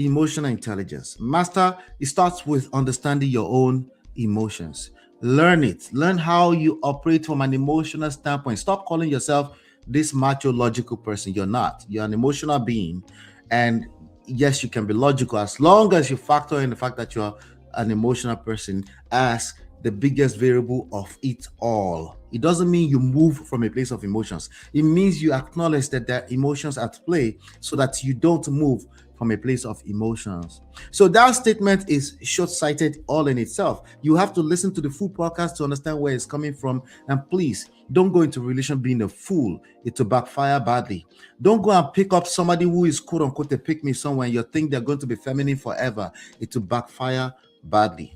emotional intelligence. Master, it starts with understanding your own emotions. Learn it. Learn how you operate from an emotional standpoint. Stop calling yourself this macho logical person. You're not. You're an emotional being. And yes, you can be logical as long as you factor in the fact that you're an emotional person as the biggest variable of it all. It doesn't mean you move from a place of emotions. It means you acknowledge that there are emotions at play so that you don't move from a place of emotions. So that statement is short-sighted all in itself. You have to listen to the full podcast to understand where it's coming from. And please don't go into relation being a fool. It will backfire badly. Don't go and pick up somebody who is quote unquote a pick me somewhere and you think they're going to be feminine forever. It will backfire badly.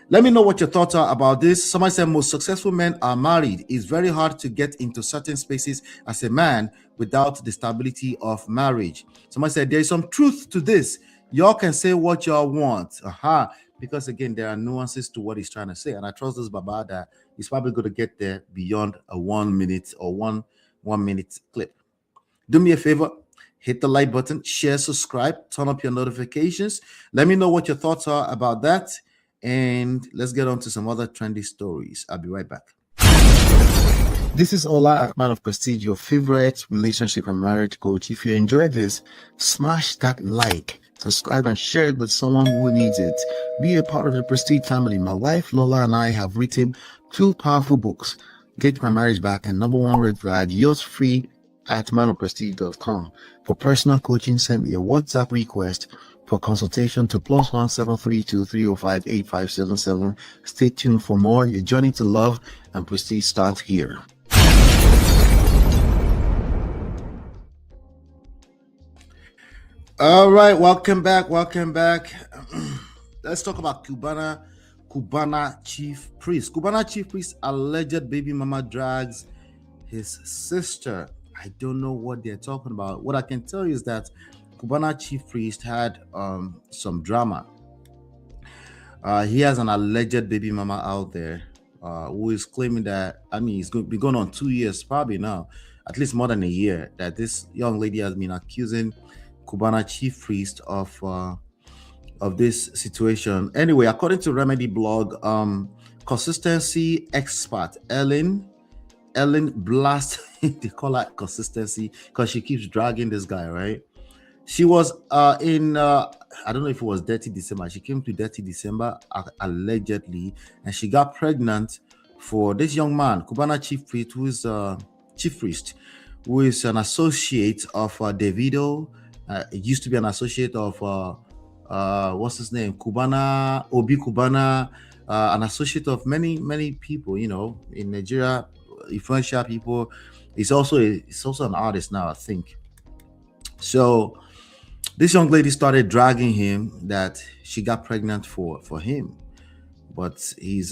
Let me know what your thoughts are about this. Somebody said most successful men are married. It's very hard to get into certain spaces as a man without the stability of marriage. Somebody said there is some truth to this. Y'all can say what y'all want. Because again, there are nuances to what he's trying to say. And I trust this Baba that he's probably going to get there beyond a 1 minute or one minute clip. Do me a favor. Hit the like button, share, subscribe, turn up your notifications. Let me know what your thoughts are about that. And let's get on to some other trendy stories. I'll be right back. This is Ola, manofprestige, your favorite relationship and marriage coach. If you enjoyed this, smash that like, subscribe, and share it with someone who needs it. Be a part of the Prestige family. My wife Lola and I have written 2 powerful books, Get My Marriage Back and Number 1 Red Flag, yours free at manofprestige.com. For personal coaching, send me a WhatsApp request for consultation to +1 732 305 8577. Stay tuned for more. Your journey to love and prestige starts here. All right, welcome back. Let's talk about Cubana Chiefpriest. Cubana Chiefpriest alleged baby mama drags his sister. I don't know what they're talking about. What I can tell you is that Cubana Chiefpriest had some drama. He has an alleged baby mama out there who is claiming that, it's going to be going on 2 years probably now, at least more than a year, that this young lady has been accusing Cubana Chiefpriest of this situation. Anyway, according to Remedy blog, consistency expert Ellen Blast, they call her consistency because she keeps dragging this guy, right? She was in I don't know if it was Dirty December. She came to Dirty December allegedly, and she got pregnant for this young man, Cubana Chiefpriest, who is Chiefpriest, who is an associate of Davido. It used to be an associate of what's his name, Obi Cubana, an associate of many people, in Nigeria, influential people. He's also an artist now, I think. So this young lady started dragging him that she got pregnant for him, but he's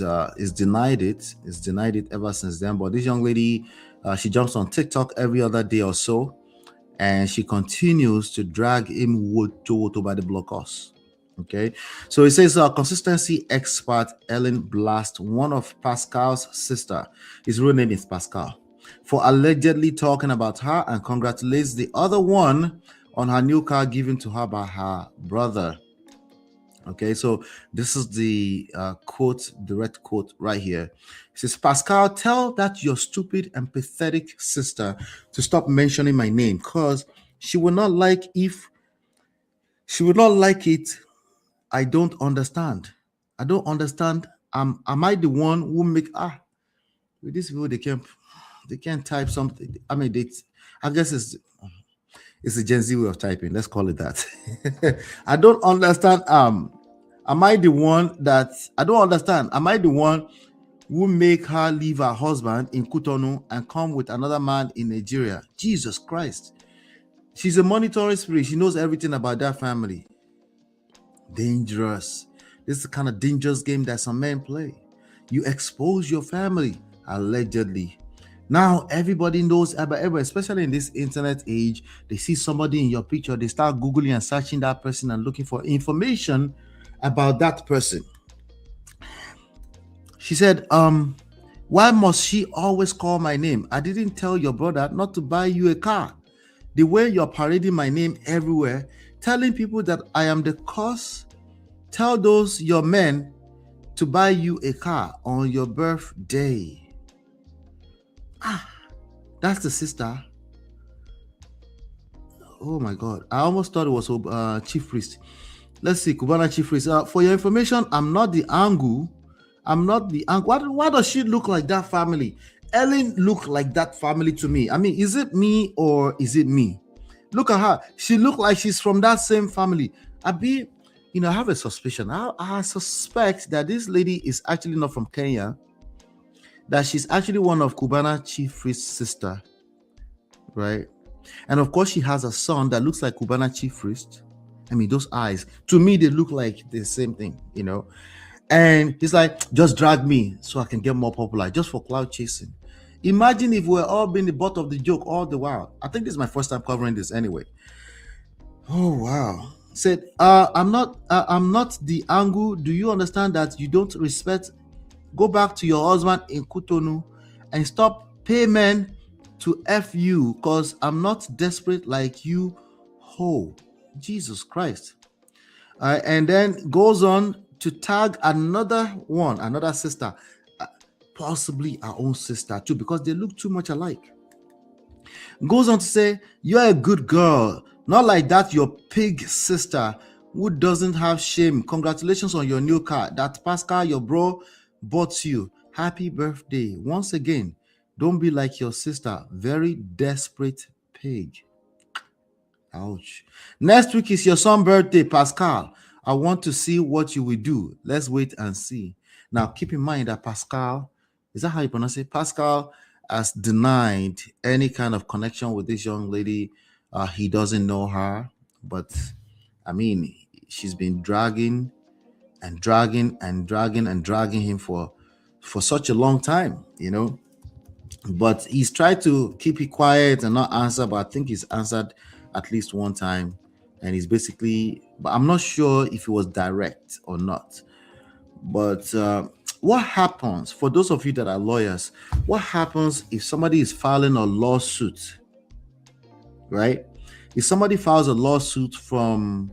denied it. He's denied it ever since then. But this young lady, she jumps on TikTok every other day or so, and she continues to drag him to by the blockhouse. Okay, so it says consistency expert Ellen Blast, one of Pascal's sister, his real name is Pascal, for allegedly talking about her and congratulates the other one on her new car given to her by her brother. Okay, so this is the direct quote right here. It says, Pascal, tell that your stupid and pathetic sister to stop mentioning my name, because she will not like it. I don't understand. Am I the one who make with this people they can't type something. I guess it's a Gen Z way of typing. Let's call it that. I don't understand. Am I the one that I don't understand? Am I the one who make her leave her husband in Cotonou and come with another man in Nigeria? Jesus Christ. She's a monitoring spirit. She knows everything about that family. Dangerous. This is the kind of dangerous game that some men play. You expose your family, allegedly. Now everybody knows about everybody, especially in this internet age. They see somebody in your picture, they start Googling and searching that person and looking for information about that person. She said, why must she always call my name? I didn't tell your brother not to buy you a car. The way you're parading my name everywhere telling people that I am the cause. Tell those your men to buy you a car on your birthday. That's the sister. Oh my God. I almost thought it was Chiefpriest. Let's see, Cubana Chiefpriest. For your information, I'm not the angle. Why does she look like that family? Ellen looked like that family to me. I mean, is it me or is it me? Look at her. She looked like she's from that same family. I have a suspicion. I suspect that this lady is actually not from Kenya, that she's actually one of Cubana Chiefpriest's sister, right? And of course, she has a son that looks like Cubana Chiefpriest. I mean, those eyes, to me, they look like the same thing, And he's like, just drag me so I can get more popular, just for cloud chasing. Imagine if we're all being the butt of the joke all the while. I think this is my first time covering this anyway. Oh, wow. Said, I'm not the angle. Do you understand that you don't respect? Go back to your husband in Cotonou and stop pay men to F you, because I'm not desperate like you. Ho, Jesus Christ. And then goes on to tag another sister, possibly our own sister too, because they look too much alike. Goes on to say, you're a good girl, not like that your pig sister who doesn't have shame. Congratulations on your new car that Pascal, your bro, bought you. Happy birthday. Once again, don't be like your sister, very desperate pig. Ouch. Next week is your son's birthday, Pascal. I want to see what you will do. Let's wait and see. Now, keep in mind that Pascal, is that how you pronounce it? Pascal has denied any kind of connection with this young lady. He doesn't know her, but I mean, she's been dragging him for such a long time, But he's tried to keep it quiet and not answer, but I think he's answered at least one time. And he's basically, but I'm not sure if it was direct or not. But what happens, for those of you that are lawyers, what happens if somebody is filing a lawsuit, right? If somebody files a lawsuit from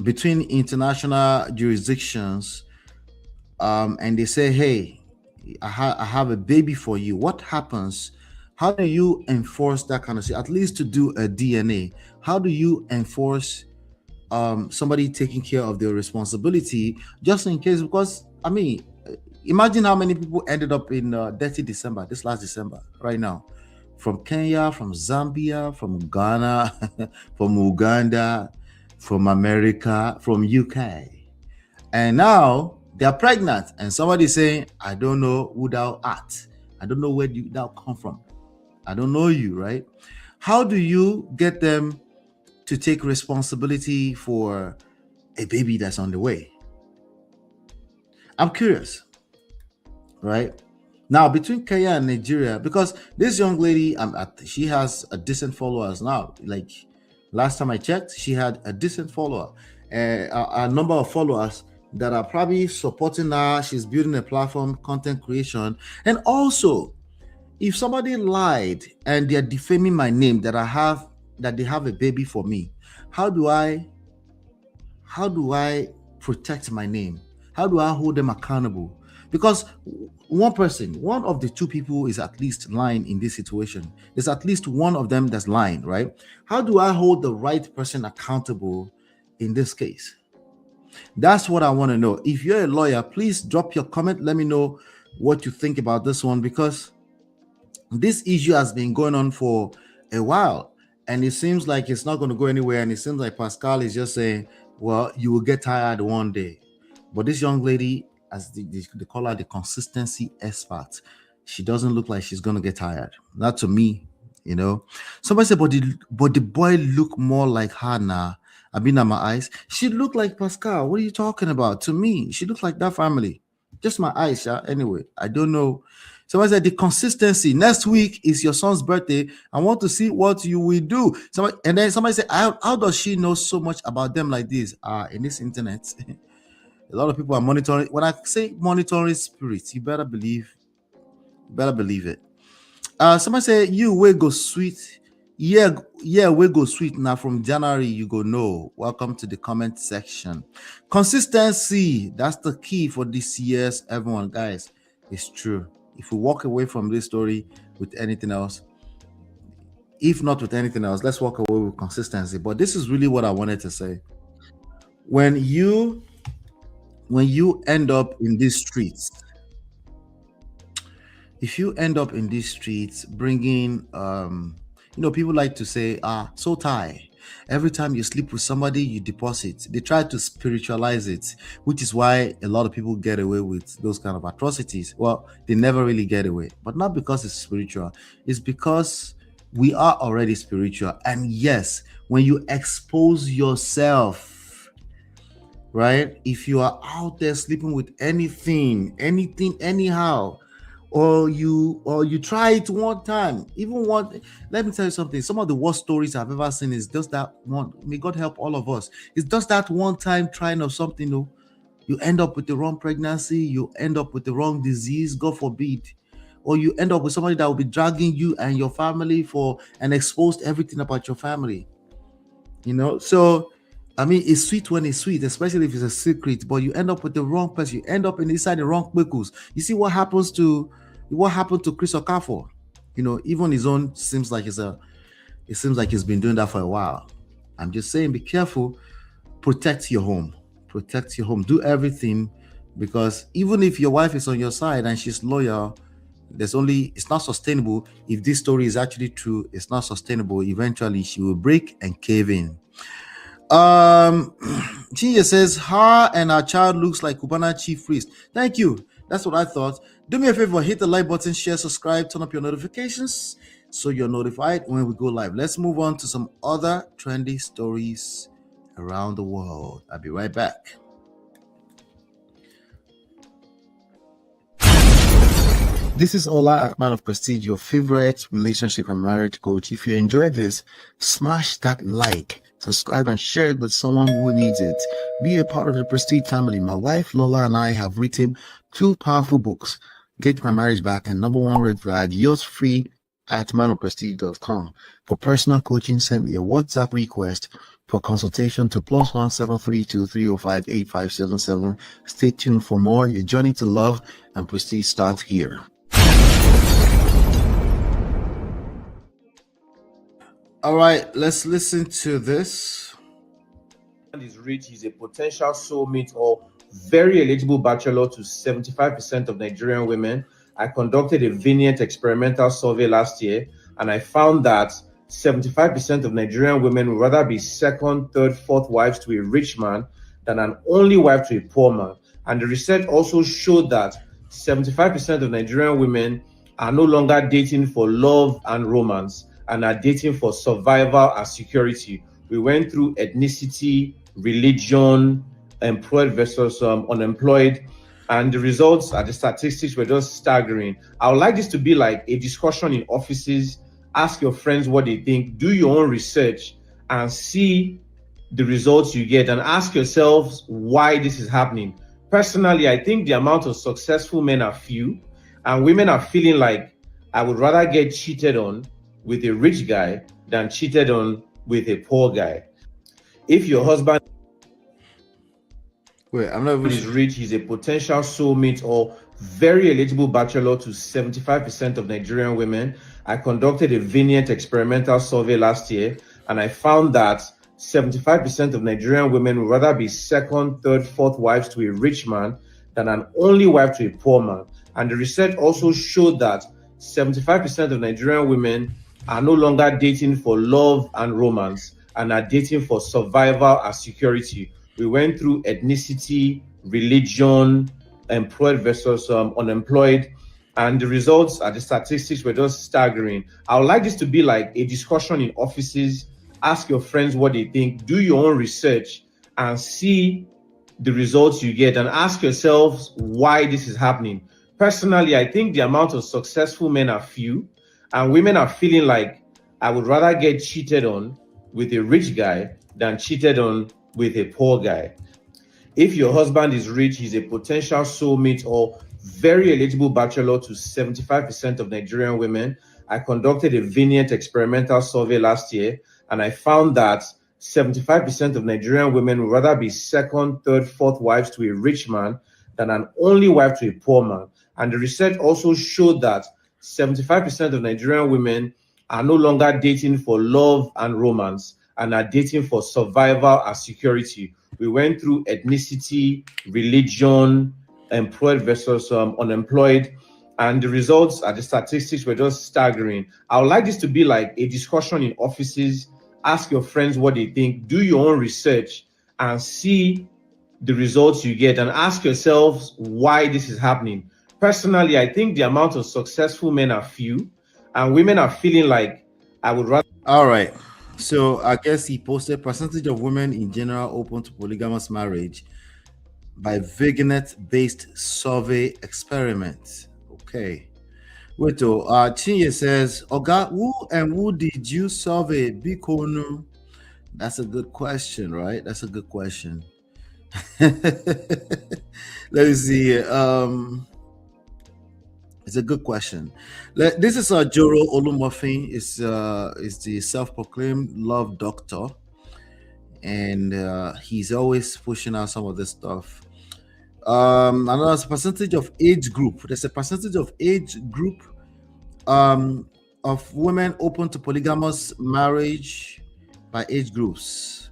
between international jurisdictions, and they say, hey, I have a baby for you. What happens? How do you enforce that kind of thing? At least to do a DNA. How do you enforce somebody taking care of their responsibility just in case? Because, I mean, imagine how many people ended up in Dirty December, this last December, right now. From Kenya, from Zambia, from Ghana, from Uganda, from America, from UK. And now they're pregnant and somebody's saying, I don't know who thou art. I don't know where thou come from. I don't know you, right? How do you get them to take responsibility for a baby that's on the way? I'm curious, right? Now, between Kenya and Nigeria, because this young lady, she has a decent followers now. Like last time I checked, she had a decent follower, a number of followers that are probably supporting her. She's building a platform, content creation. And also, if somebody lied and they're defaming my name that they have a baby for me, how do I protect my name? How do I hold them accountable? Because one of the two people is at least lying in this situation. There's at least one of them that's lying, right? How do I hold the right person accountable in this case? That's what I want to know. If you're a lawyer, please drop your comment. Let me know what you think about this one, because this issue has been going on for a while and it seems like it's not going to go anywhere. And it seems like Pascal is just saying, well, you will get tired one day. But this young lady, as they call her the consistency expert, she doesn't look like she's going to get tired. Not to me, Somebody said, but the boy look more like her now. I've been at my eyes. She looked like Pascal. What are you talking about? To me, she looks like that family. Just my eyes, yeah. Anyway, I don't know. Somebody said the consistency. Next week is your son's birthday. I want to see what you will do. And then somebody said, how does she know so much about them like this? In this internet, a lot of people are monitoring. When I say monitoring spirits, you better believe it. Somebody said, you will go sweet Yeah, we go sweet now. From January, you go no. Welcome to the comment section. Consistency, that's the key for this year's everyone, guys. It's true. If we walk away from this story with anything else, if not with anything else, let's walk away with consistency. But this is really what I wanted to say. When you end up in these streets, if you end up in these streets bringing people like to say soul tie. Every time you sleep with somebody, you deposit. They try to spiritualize it, which is why a lot of people get away with those kind of atrocities. Well, they never really get away, but not because it's spiritual. It's because we are already spiritual. And yes, when you expose yourself, right? If you are out there sleeping with anything, anyhow, or you try it one time, let me tell you something. Some of the worst stories I've ever seen is just that one. May God help all of us. It's just that one time trying of something. You end up with the wrong pregnancy, you end up with the wrong disease, God forbid, or you end up with somebody that will be dragging you and your family and exposed everything about your family. So I mean, it's sweet when it's sweet, especially if it's a secret, but you end up with the wrong person. You end up inside the wrong pickles. You see what happened to Chris Okafor? Even his own seems like he's been doing that for a while. I'm just saying, be careful. Protect your home. Protect your home. Do everything, because even if your wife is on your side and she's loyal, it's not sustainable. If this story is actually true, it's not sustainable. Eventually, she will break and cave in. Gia says her and our child looks like Cubana Chiefpriest. Thank you. That's what I thought. Do me a favor, hit the like button, share, subscribe, turn up your notifications so you're notified when we go live. Let's move on to some other trendy stories around the world. I'll be right back. This is Ola, manofprestige, your favorite relationship and marriage coach. If you enjoyed this, smash that like, subscribe, and share it with someone who needs it. Be a part of the Prestige family. My wife Lola and I have written 2 powerful books, Get My Marriage Back and Number 1 Red Flag, yours free at manofprestige.com. For personal coaching, send me a WhatsApp request for consultation to +1 732 305 8577. Stay tuned for more. Your journey to love and prestige starts here. All right, let's listen to this. Is rich, he's a potential soulmate or very eligible bachelor to 75% of Nigerian women. I conducted a Vineyard experimental survey last year, and I found that 75% of Nigerian women would rather be second, third, fourth wives to a rich man than an only wife to a poor man. And the research also showed that 75% of Nigerian women are no longer dating for love and romance and are dating for survival and security. We went through ethnicity, religion, employed versus unemployed, and the results and the statistics were just staggering. I would like this to be like a discussion in offices. Ask your friends what they think, do your own research and see the results you get, and ask yourselves why this is happening. Personally, I think the amount of successful men are few, and women are feeling like, I would rather get cheated on with a rich guy than cheated on with a poor guy. If your husband is rich, he's a potential soulmate or very eligible bachelor to 75% of Nigerian women. I conducted a Vineyard experimental survey last year, and I found that 75% of Nigerian women would rather be second, third, fourth wives to a rich man than an only wife to a poor man. And the research also showed that 75% of Nigerian women are no longer dating for love and romance and are dating for survival and security. We went through ethnicity, religion, employed versus unemployed, and the results and the statistics were just staggering. I would like this to be like a discussion in offices. Ask your friends what they think, do your own research and see the results you get, and ask yourselves why this is happening. Personally, I think the amount of successful men are few, and women are feeling like, I would rather get cheated on with a rich guy than cheated on with a poor guy. If your husband is rich, he's a potential soulmate or very eligible bachelor to 75% of Nigerian women. I conducted a Vineyard experimental survey last year, and I found that 75% of Nigerian women would rather be second, third, fourth wives to a rich man than an only wife to a poor man. And the research also showed that 75% of Nigerian women are no longer dating for love and romance and are dating for survival and security. We went through ethnicity, religion, employed versus unemployed, and the results and the statistics were just staggering. I would like this to be like a discussion in offices. Ask your friends what they think, do your own research, and see the results you get, and ask yourselves why this is happening. Personally, I think the amount of successful men are few, and women are feeling like I would rather. All right. So I guess he posted percentage of women in general open to polygamous marriage by Vignet-based survey experiment. Okay. Wait, Chinye says, Oga, who did you survey? Bikonu? That's a good question, right? That's a good question. Let me see. It's a good question. This is Joro Olumofin. Is the self-proclaimed love doctor, and he's always pushing out some of this stuff. Another percentage of age group. There's a percentage of age group of women open to polygamous marriage by age groups.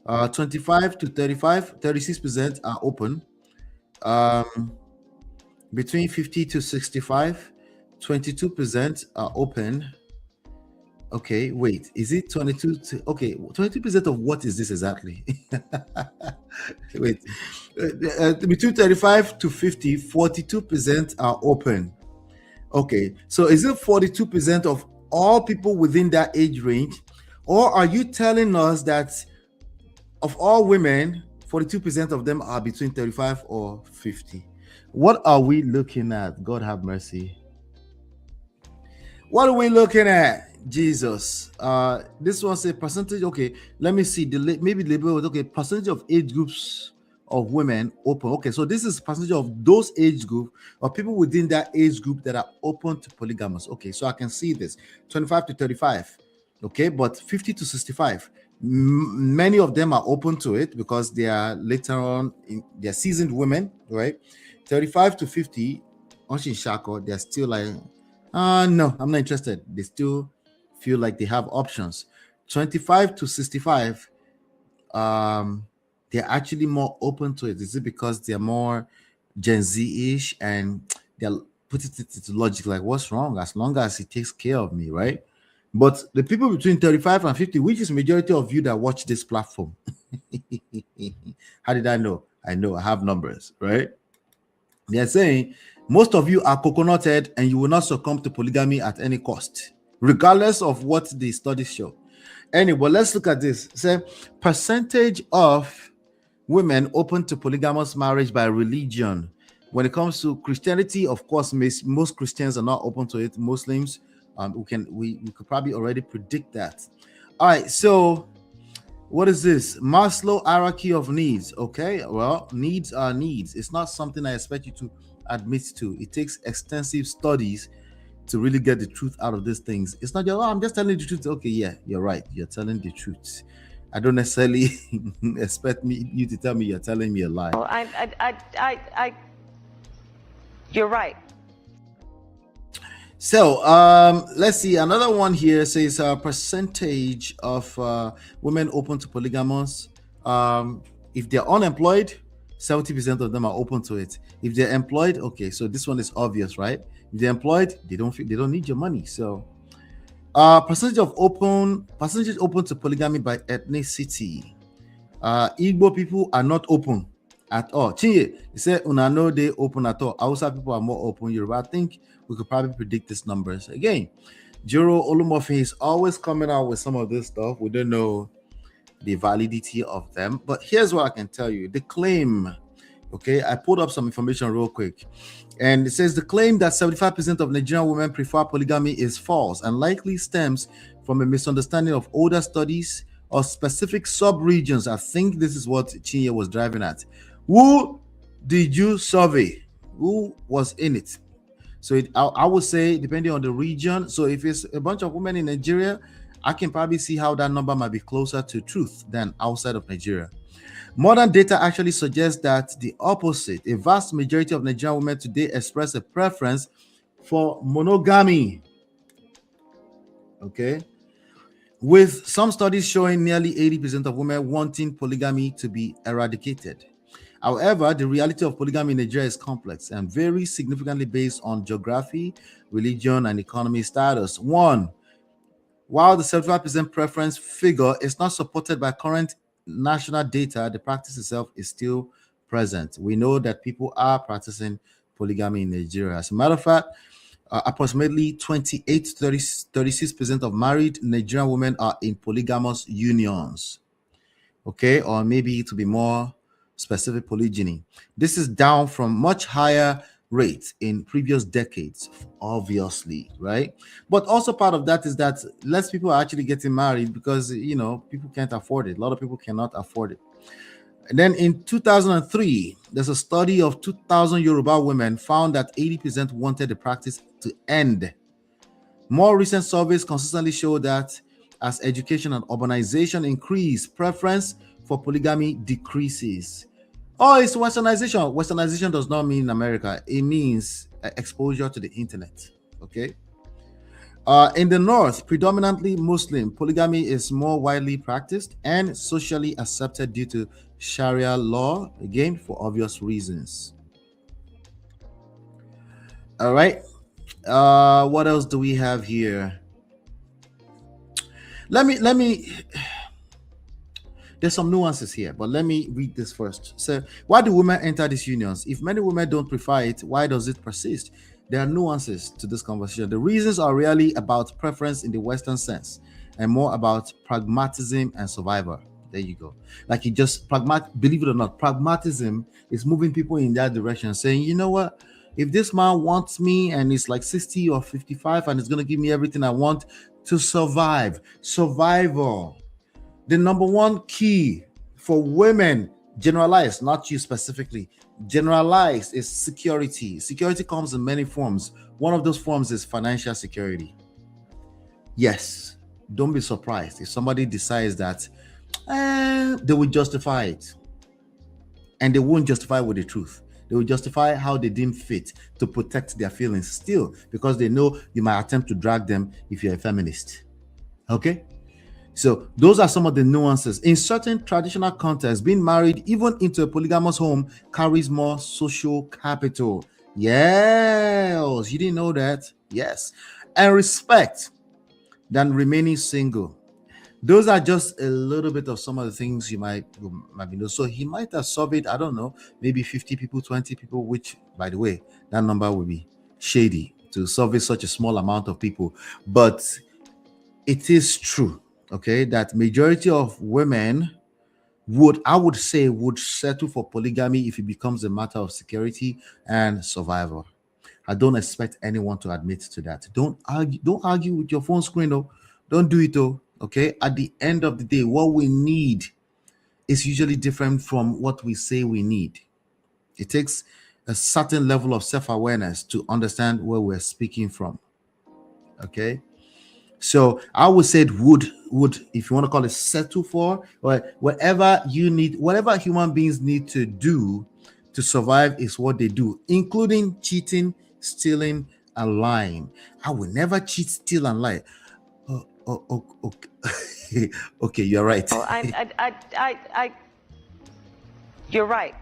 25 to 35, 36% are open. Between 50 to 65, 22% are open. Okay, wait, is it 22 to, okay, 22% of what is this exactly? Wait, between 35 to 50, 42% are open. Okay, so is it 42% of all people within that age range? Or are you telling us that of all women, 42% of them are between 35 or 50? What are we looking at? God have mercy. What are we looking at? Jesus. This was a percentage. Okay, let me see. Maybe the label was okay. Percentage of age groups of women open. Okay, so this is percentage of those age group or people within that age group that are open to polygamous. Okay, so I can see this 25 to 35. Okay, but 50 to 65. Many of them are open to it because they are later on they're seasoned women, right? 35 to 50, Ocean Shako, they're still like, no, I'm not interested. They still feel like they have options. 25 to 65, they're actually more open to it. Is it because they're more Gen Z-ish and they're put it into logic, like what's wrong? As long as he takes care of me, right? But the people between 35 and 50, which is majority of you that watch this platform, how did I know? I know I have numbers, right? They're saying most of you are coconut head and you will not succumb to polygamy at any cost, regardless of what the studies show. Anyway, let's look at this. Say percentage of women open to polygamous marriage by religion. When it comes to Christianity, of course, most Christians are not open to it. Muslims, we could probably already predict that. All right, so what is this? Maslow hierarchy of needs. Okay, well, needs are needs. It's not something I expect you to admit to. It takes extensive studies to really get the truth out of these things. It's not just, oh, I'm just telling the truth. Okay, yeah, you're right. You're telling the truth. I don't necessarily expect you to tell me you're telling me a lie. Well, you're right. So let's see. Another one here says percentage of women open to polygamous. If they're unemployed, 70% of them are open to it. If they're employed, okay, so this one is obvious, right? If they're employed, they don't need your money. So percentage open to polygamy by ethnicity. Igbo people are not open at all. Chinye, you said Unano they open at all. Hausa people are more open. Yoruba, I think we could probably predict these numbers. Again, Joro Olumofin is always coming out with some of this stuff. We don't know the validity of them, but here's what I can tell you. The claim, okay, I pulled up some information real quick, and it says the claim that 75% of Nigerian women prefer polygamy is false and likely stems from a misunderstanding of older studies or specific sub-regions. I think this is what Chinye was driving at. Who did you survey? who was in it. So I would say, depending on the region, so if it's a bunch of women in Nigeria, I can probably see how that number might be closer to truth than outside of Nigeria. Modern data actually suggests that the opposite. A vast majority of Nigerian women today express a preference for monogamy. Okay. With some studies showing nearly 80% of women wanting polygamy to be eradicated. However, the reality of polygamy in Nigeria is complex and varies significantly based on geography, religion, and economic status. One, while the 75% preference figure is not supported by current national data, the practice itself is still present. We know that people are practicing polygamy in Nigeria. As a matter of fact, approximately 28 to 36% of married Nigerian women are in polygamous unions. Okay, or maybe to be more specific, polygyny. This is down from much higher rates in previous decades, obviously, right? But also part of that is that less people are actually getting married because, people can't afford it. A lot of people cannot afford it. And then in 2003, there's a study of 2,000 Yoruba women found that 80% wanted the practice to end. More recent surveys consistently show that as education and urbanization increase, preference for polygamy decreases. Oh, it's westernization. Westernization does not mean America. It means exposure to the internet. Okay. In the North, predominantly Muslim, polygamy is more widely practiced and socially accepted due to Sharia law, again, for obvious reasons. All right. What else do we have here? Let me there's some nuances here, but let me read this first. So, why do women enter these unions? If many women don't prefer it, why does it persist? There are nuances to this conversation. The reasons are really about preference in the Western sense and more about pragmatism and survival. There you go. Like you just believe it or not, pragmatism is moving people in that direction, saying, you know what? If this man wants me and it's like 60 or 55 and it's going to give me everything I want to survive, survival. The number one key for women, generalized, not you specifically, generalized, is security. Security comes in many forms. One of those forms is financial security. Yes, don't be surprised if somebody decides that they will justify it. And they won't justify with the truth. They will justify how they deem fit to protect their feelings still, because they know you might attempt to drag them if you're a feminist. Okay? So those are some of the nuances. In certain traditional contexts, being married even into a polygamous home carries more social capital. Yes, you didn't know that? Yes. And respect than remaining single. Those are just a little bit of some of the things you might be know. So he might have surveyed, I don't know, maybe 50 people, 20 people, which, by the way, that number would be shady to survey such a small amount of people. But it is true, okay, that majority of women would settle for polygamy if it becomes a matter of security and survival. I don't expect anyone to admit to that. Don't argue with your phone screen, though. Don't do it, though. Okay, at the end of the day, what we need is usually different from what we say we need. It takes a certain level of self-awareness to understand where we're speaking from. Okay, so I would say would, if you want to call it, settle for, or whatever you need, whatever human beings need to do to survive is what they do, including cheating, stealing, and lying. I will never cheat, steal, and lie. Okay. Okay, you're right. You're right.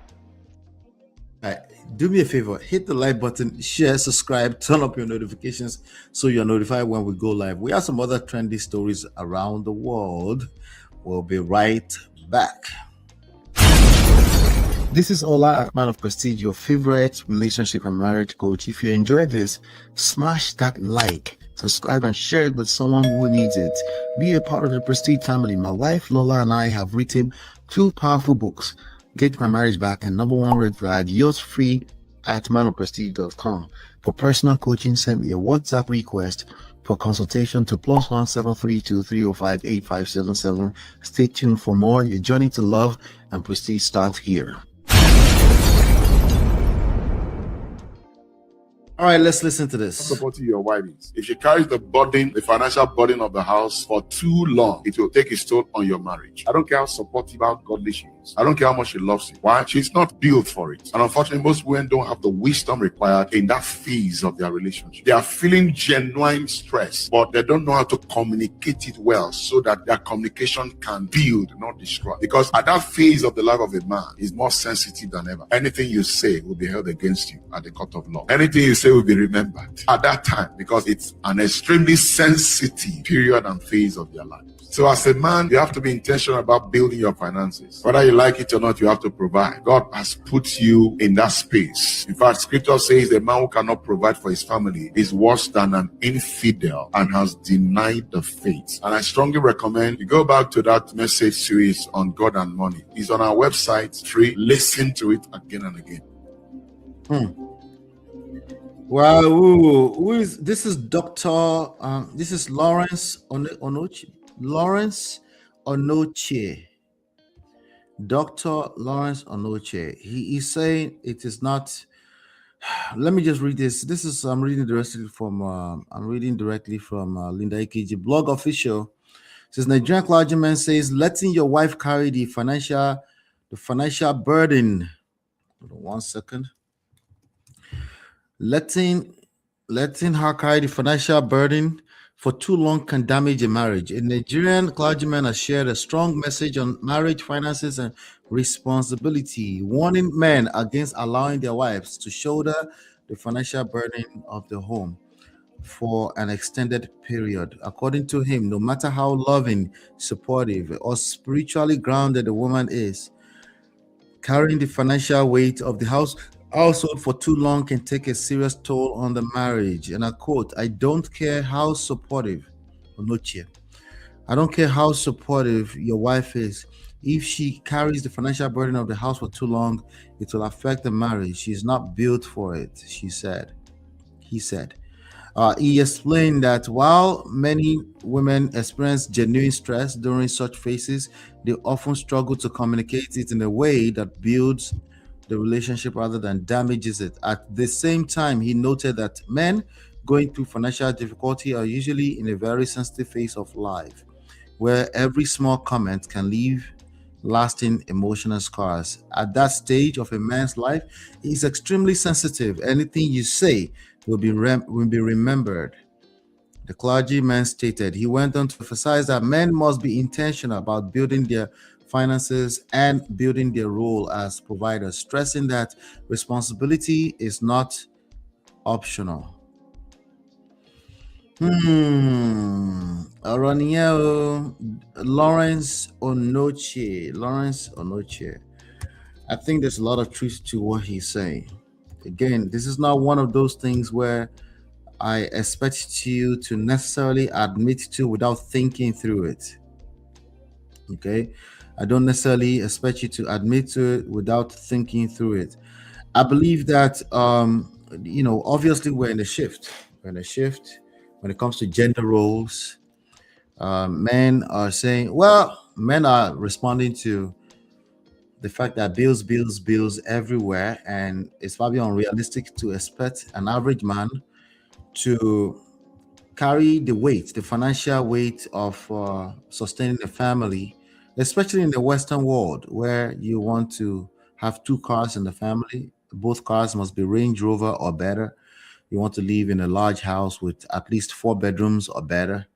All right, do me a favor, hit the like button, share, subscribe, turn up your notifications so you're notified when we go live. We have some other trendy stories around the world. We'll be right back. This is Ola, Man of Prestige, your favorite relationship and marriage coach. If you enjoyed this, smash that like, subscribe, and share it with someone who needs it. Be a part of the Prestige family. My wife Lola and I have written 2 powerful books, Get My Marriage Back and Number One Red Flag. Yours free at manofprestige.com. For personal coaching, send me a WhatsApp request for consultation to +1 732 305 8577. Stay tuned for more. Your journey to love and prestige starts here. All right, let's listen to this. Supporting your wife is if she carries the burden, the financial burden of the house for too long, it will take its toll on your marriage. I don't care how supportive, how godly she is. I don't care how much she loves you. Why? She's not built for it. And unfortunately, most women don't have the wisdom required in that phase of their relationship. They are feeling genuine stress, but they don't know how to communicate it well so that their communication can build, not destroy. Because at that phase of the life of a man, is more sensitive than ever. Anything you say will be held against you at the court of law. Anything you say will be remembered at that time because it's an extremely sensitive period and phase of their life. So as a man, you have to be intentional about building your finances. Whether you like it or not, you have to provide. God has put you in that space. In fact, scripture says the man who cannot provide for his family is worse than an infidel and has denied the faith. And I strongly recommend you go back to that message series on God and money. It's on our website, free. Listen to it again and again. Wow, who is this? Is Dr. This is Lawrence Onochie. Lawrence Onochie. Dr. Lawrence Onochie. He is saying it is not. Let me just read this. This is I'm reading directly from Linda Ikeji blog official. It says Nigerian clergyman says letting your wife carry the financial burden. Hold on 1 second. Letting her carry the financial burden for too long can damage a marriage. A Nigerian clergyman has shared a strong message on marriage finances and responsibility, warning men against allowing their wives to shoulder the financial burden of the home for an extended period. According to him, no matter how loving, supportive, or spiritually grounded a woman is, carrying the financial weight of the household for too long can take a serious toll on the marriage. And I quote, I don't care how supportive, Onochie, I don't care how supportive your wife is. If she carries the financial burden of the house for too long, it will affect the marriage. She's not built for it, he said. He explained that while many women experience genuine stress during such phases, they often struggle to communicate it in a way that builds the relationship rather than damages it. At the same time, he noted that men going through financial difficulty are usually in a very sensitive phase of life, where every small comment can leave lasting emotional scars. At that stage of a man's life, he's extremely sensitive. Anything you say will be remembered. The clergyman stated. He went on to emphasize that men must be intentional about building their finances and building their role as providers, stressing that responsibility is not optional. Lawrence Onochie. I think there's a lot of truth to what he's saying. Again, this is not one of those things where I expect you to necessarily admit to without thinking through it. Okay? I don't necessarily expect you to admit to it without thinking through it. I believe that, obviously we're in a shift. When it comes to gender roles, men are responding to the fact that bills everywhere, and it's probably unrealistic to expect an average man to carry the financial weight of sustaining a family, especially in the Western world where you want to have 2 cars in the family. Both cars must be Range Rover or better. You want to live in a large house with at least 4 bedrooms or better.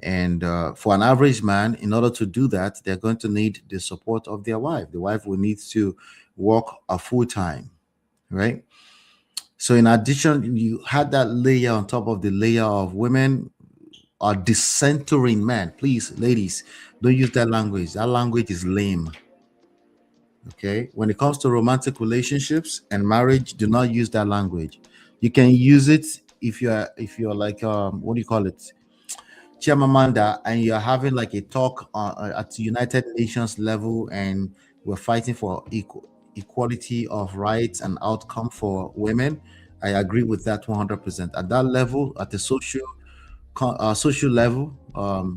And for an average man, in order to do that, they're going to need the support of their wife. The wife will need to work a full time, right? So in addition, you had that layer on top of the layer of women are decentering men. Please, ladies, don't use that language. That language is lame. Okay? When it comes to romantic relationships and marriage, do not use that language. You can use it if you're like what do you call it? Chimamanda, and you're having like a talk at the United Nations level, and we're fighting for equality of rights and outcome for women. I agree with that 100%. At that level, at the social level,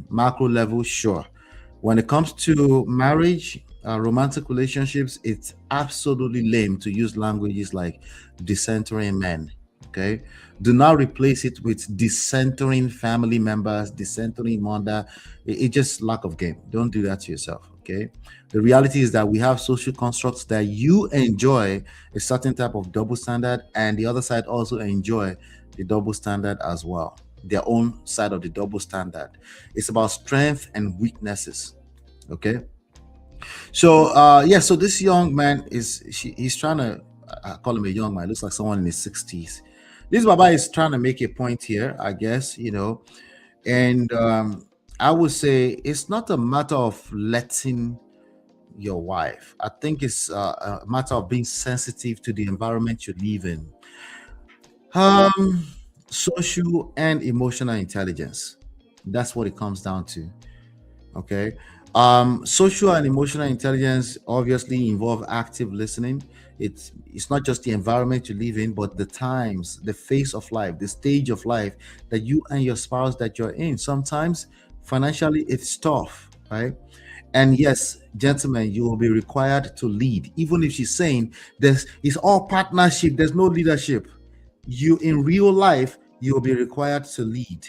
macro level, sure. When it comes to marriage, romantic relationships, it's absolutely lame to use languages like decentering men. Okay, do not replace it with decentering family members, decentering mother. It's just lack of game. Don't do that to yourself. Okay, the reality is that we have social constructs that you enjoy a certain type of double standard, and the other side also enjoy the double standard as well, their own side of the double standard. It's about strength and weaknesses. Okay, so so this young man he's trying to, I call him a young man, looks like someone in his 60s. This Baba is trying to make a point here, I guess, and I would say it's not a matter of letting your wife. I think it's a matter of being sensitive to the environment you live in. Social and emotional intelligence. That's what it comes down to. Okay. Social and emotional intelligence obviously involve active listening. It's not just the environment you live in, but the times, the phase of life, the stage of life that you and your spouse that you're in. Sometimes financially it's tough, right? And yes, gentlemen, you will be required to lead, even if she's saying it's all partnership, there's no leadership. You in real life, you will be required to lead.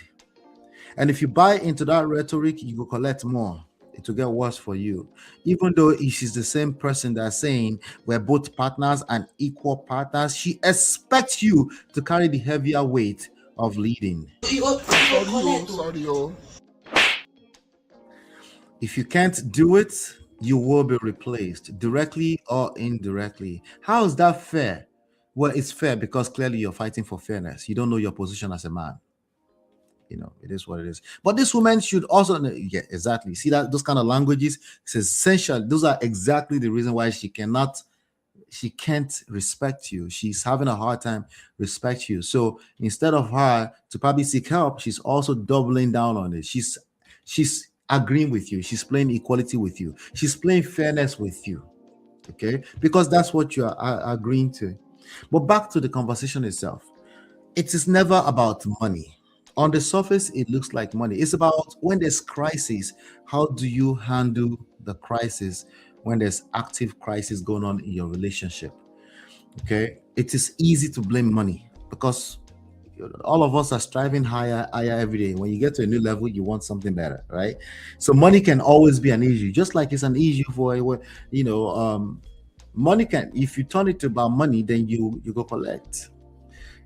And if you buy into that rhetoric, you will collect more. It will get worse for you. Even though if she's the same person that's saying we're both partners and equal partners, she expects you to carry the heavier weight of leading. Sorry. If you can't do it, you will be replaced directly or indirectly. How is that fair? Well, it's fair because clearly you're fighting for fairness. You don't know your position as a man. It is what it is. But this woman should also know, yeah, exactly. See that those kind of languages, it's essential. Those are exactly the reason why she can't respect you. She's having a hard time respect you. So instead of her to probably seek help, she's also doubling down on it. She's agreeing with you. She's playing equality with you. She's playing fairness with you. Okay, because that's what you are agreeing to. But back to the conversation itself. It is never about money. On the surface, it looks like money. It's about when there's crisis, how do you handle the crisis when there's active crisis going on in your relationship? Okay, it is easy to blame money because all of us are striving higher every day. When you get to a new level, you want something better, right? So money can always be an issue, just like it's an issue for money can, if you turn it about money, then you go collect.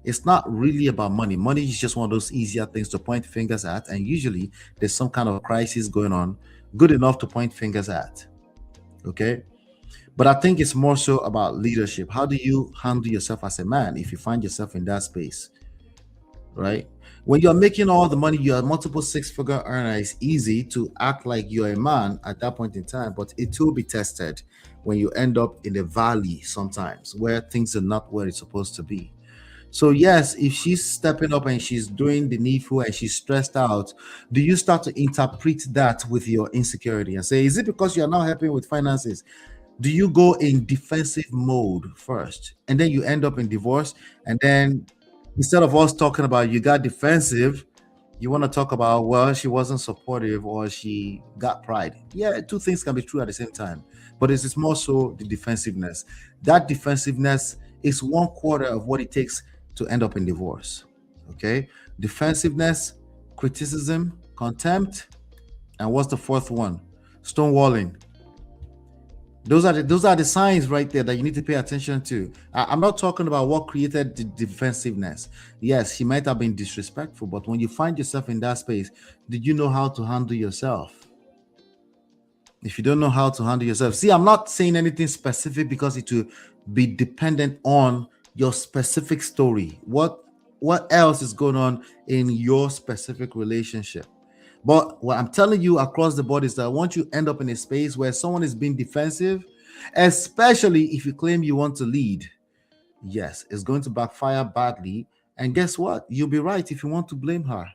It's not really about money. Money is just one of those easier things to point fingers at, and usually there's some kind of crisis going on, good enough to point fingers at. Okay, but I think it's more so about leadership. How do you handle yourself as a man if you find yourself in that space, right? When you're making all the money, you're a multiple six-figure earner, it's easy to act like you're a man at that point in time, but it will be tested when you end up in the valley sometimes where things are not where it's supposed to be. So yes, if she's stepping up and she's doing the needful and she's stressed out, do you start to interpret that with your insecurity and say, is it because you're not helping with finances? Do you go in defensive mode first and then you end up in divorce? And then instead of us talking about you got defensive, you want to talk about, well, she wasn't supportive or she got pride. Yeah, two things can be true at the same time, but it's more so the defensiveness. That defensiveness is 1/4 of what it takes to end up in divorce. Okay, defensiveness, criticism, contempt, and what's the fourth one? Stonewalling. Those are the signs right there that you need to pay attention to. I'm not talking about what created the defensiveness. Yes, she might have been disrespectful, but when you find yourself in that space, did you know how to handle yourself? If you don't know how to handle yourself, see, I'm not saying anything specific because it will be dependent on your specific story. What else is going on in your specific relationship? But what I'm telling you across the board is that once you end up in a space where someone is being defensive, especially if you claim you want to lead, yes, it's going to backfire badly. And guess what? You'll be right if you want to blame her,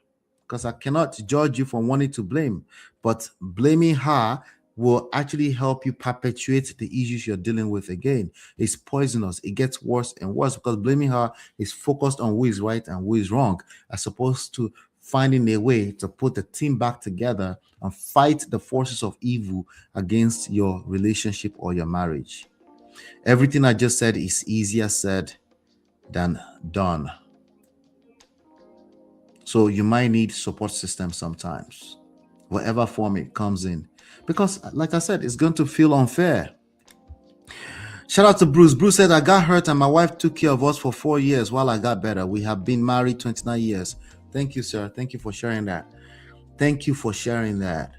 because I cannot judge you for wanting to blame, but blaming her will actually help you perpetuate the issues you're dealing with again. It's poisonous. It gets worse and worse because blaming her is focused on who is right and who is wrong, as opposed to finding a way to put the team back together and fight the forces of evil against your relationship or your marriage. Everything I just said is easier said than done. So you might need support system sometimes, whatever form it comes in, because like I said, it's going to feel unfair. Shout out to Bruce. Bruce said, I got hurt and my wife took care of us for 4 years while I got better. We have been married 29 years. Thank you, sir. Thank you for sharing that. Thank you for sharing that.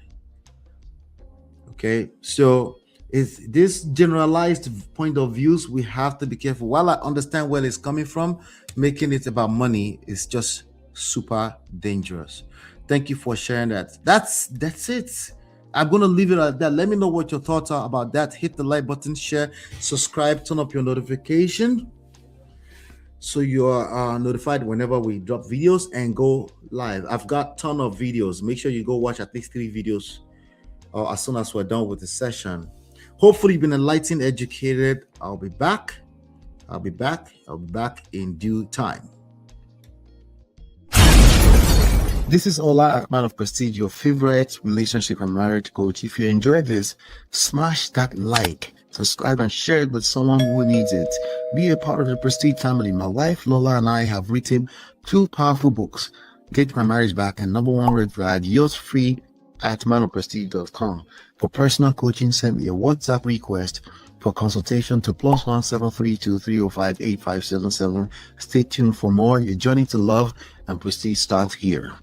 Okay, so it's this generalized point of views. We have to be careful. While I understand where it's coming from, making it about money is just super dangerous. Thank you for sharing that. That's it. I'm gonna leave it at that. Let me know what your thoughts are about that. Hit the like button, share, subscribe, turn up your notification so you are notified whenever we drop videos and go live. I've got a ton of videos. Make sure you go watch at least 3 videos as soon as we're done with the session. Hopefully you've been enlightened, educated. I'll be back in due time. This is Ola, Man of Prestige, your favorite relationship and marriage coach. If you enjoyed this, smash that like, subscribe, and share it with someone who needs it. Be a part of the Prestige family. My wife Lola and I have written 2 powerful books, Get My Marriage Back and Number 1 Red Flag. Yours free at manofprestige.com. For personal coaching, send me a WhatsApp request for consultation to +1 732 305 8577. Stay tuned for more. Your journey to love and prestige starts here.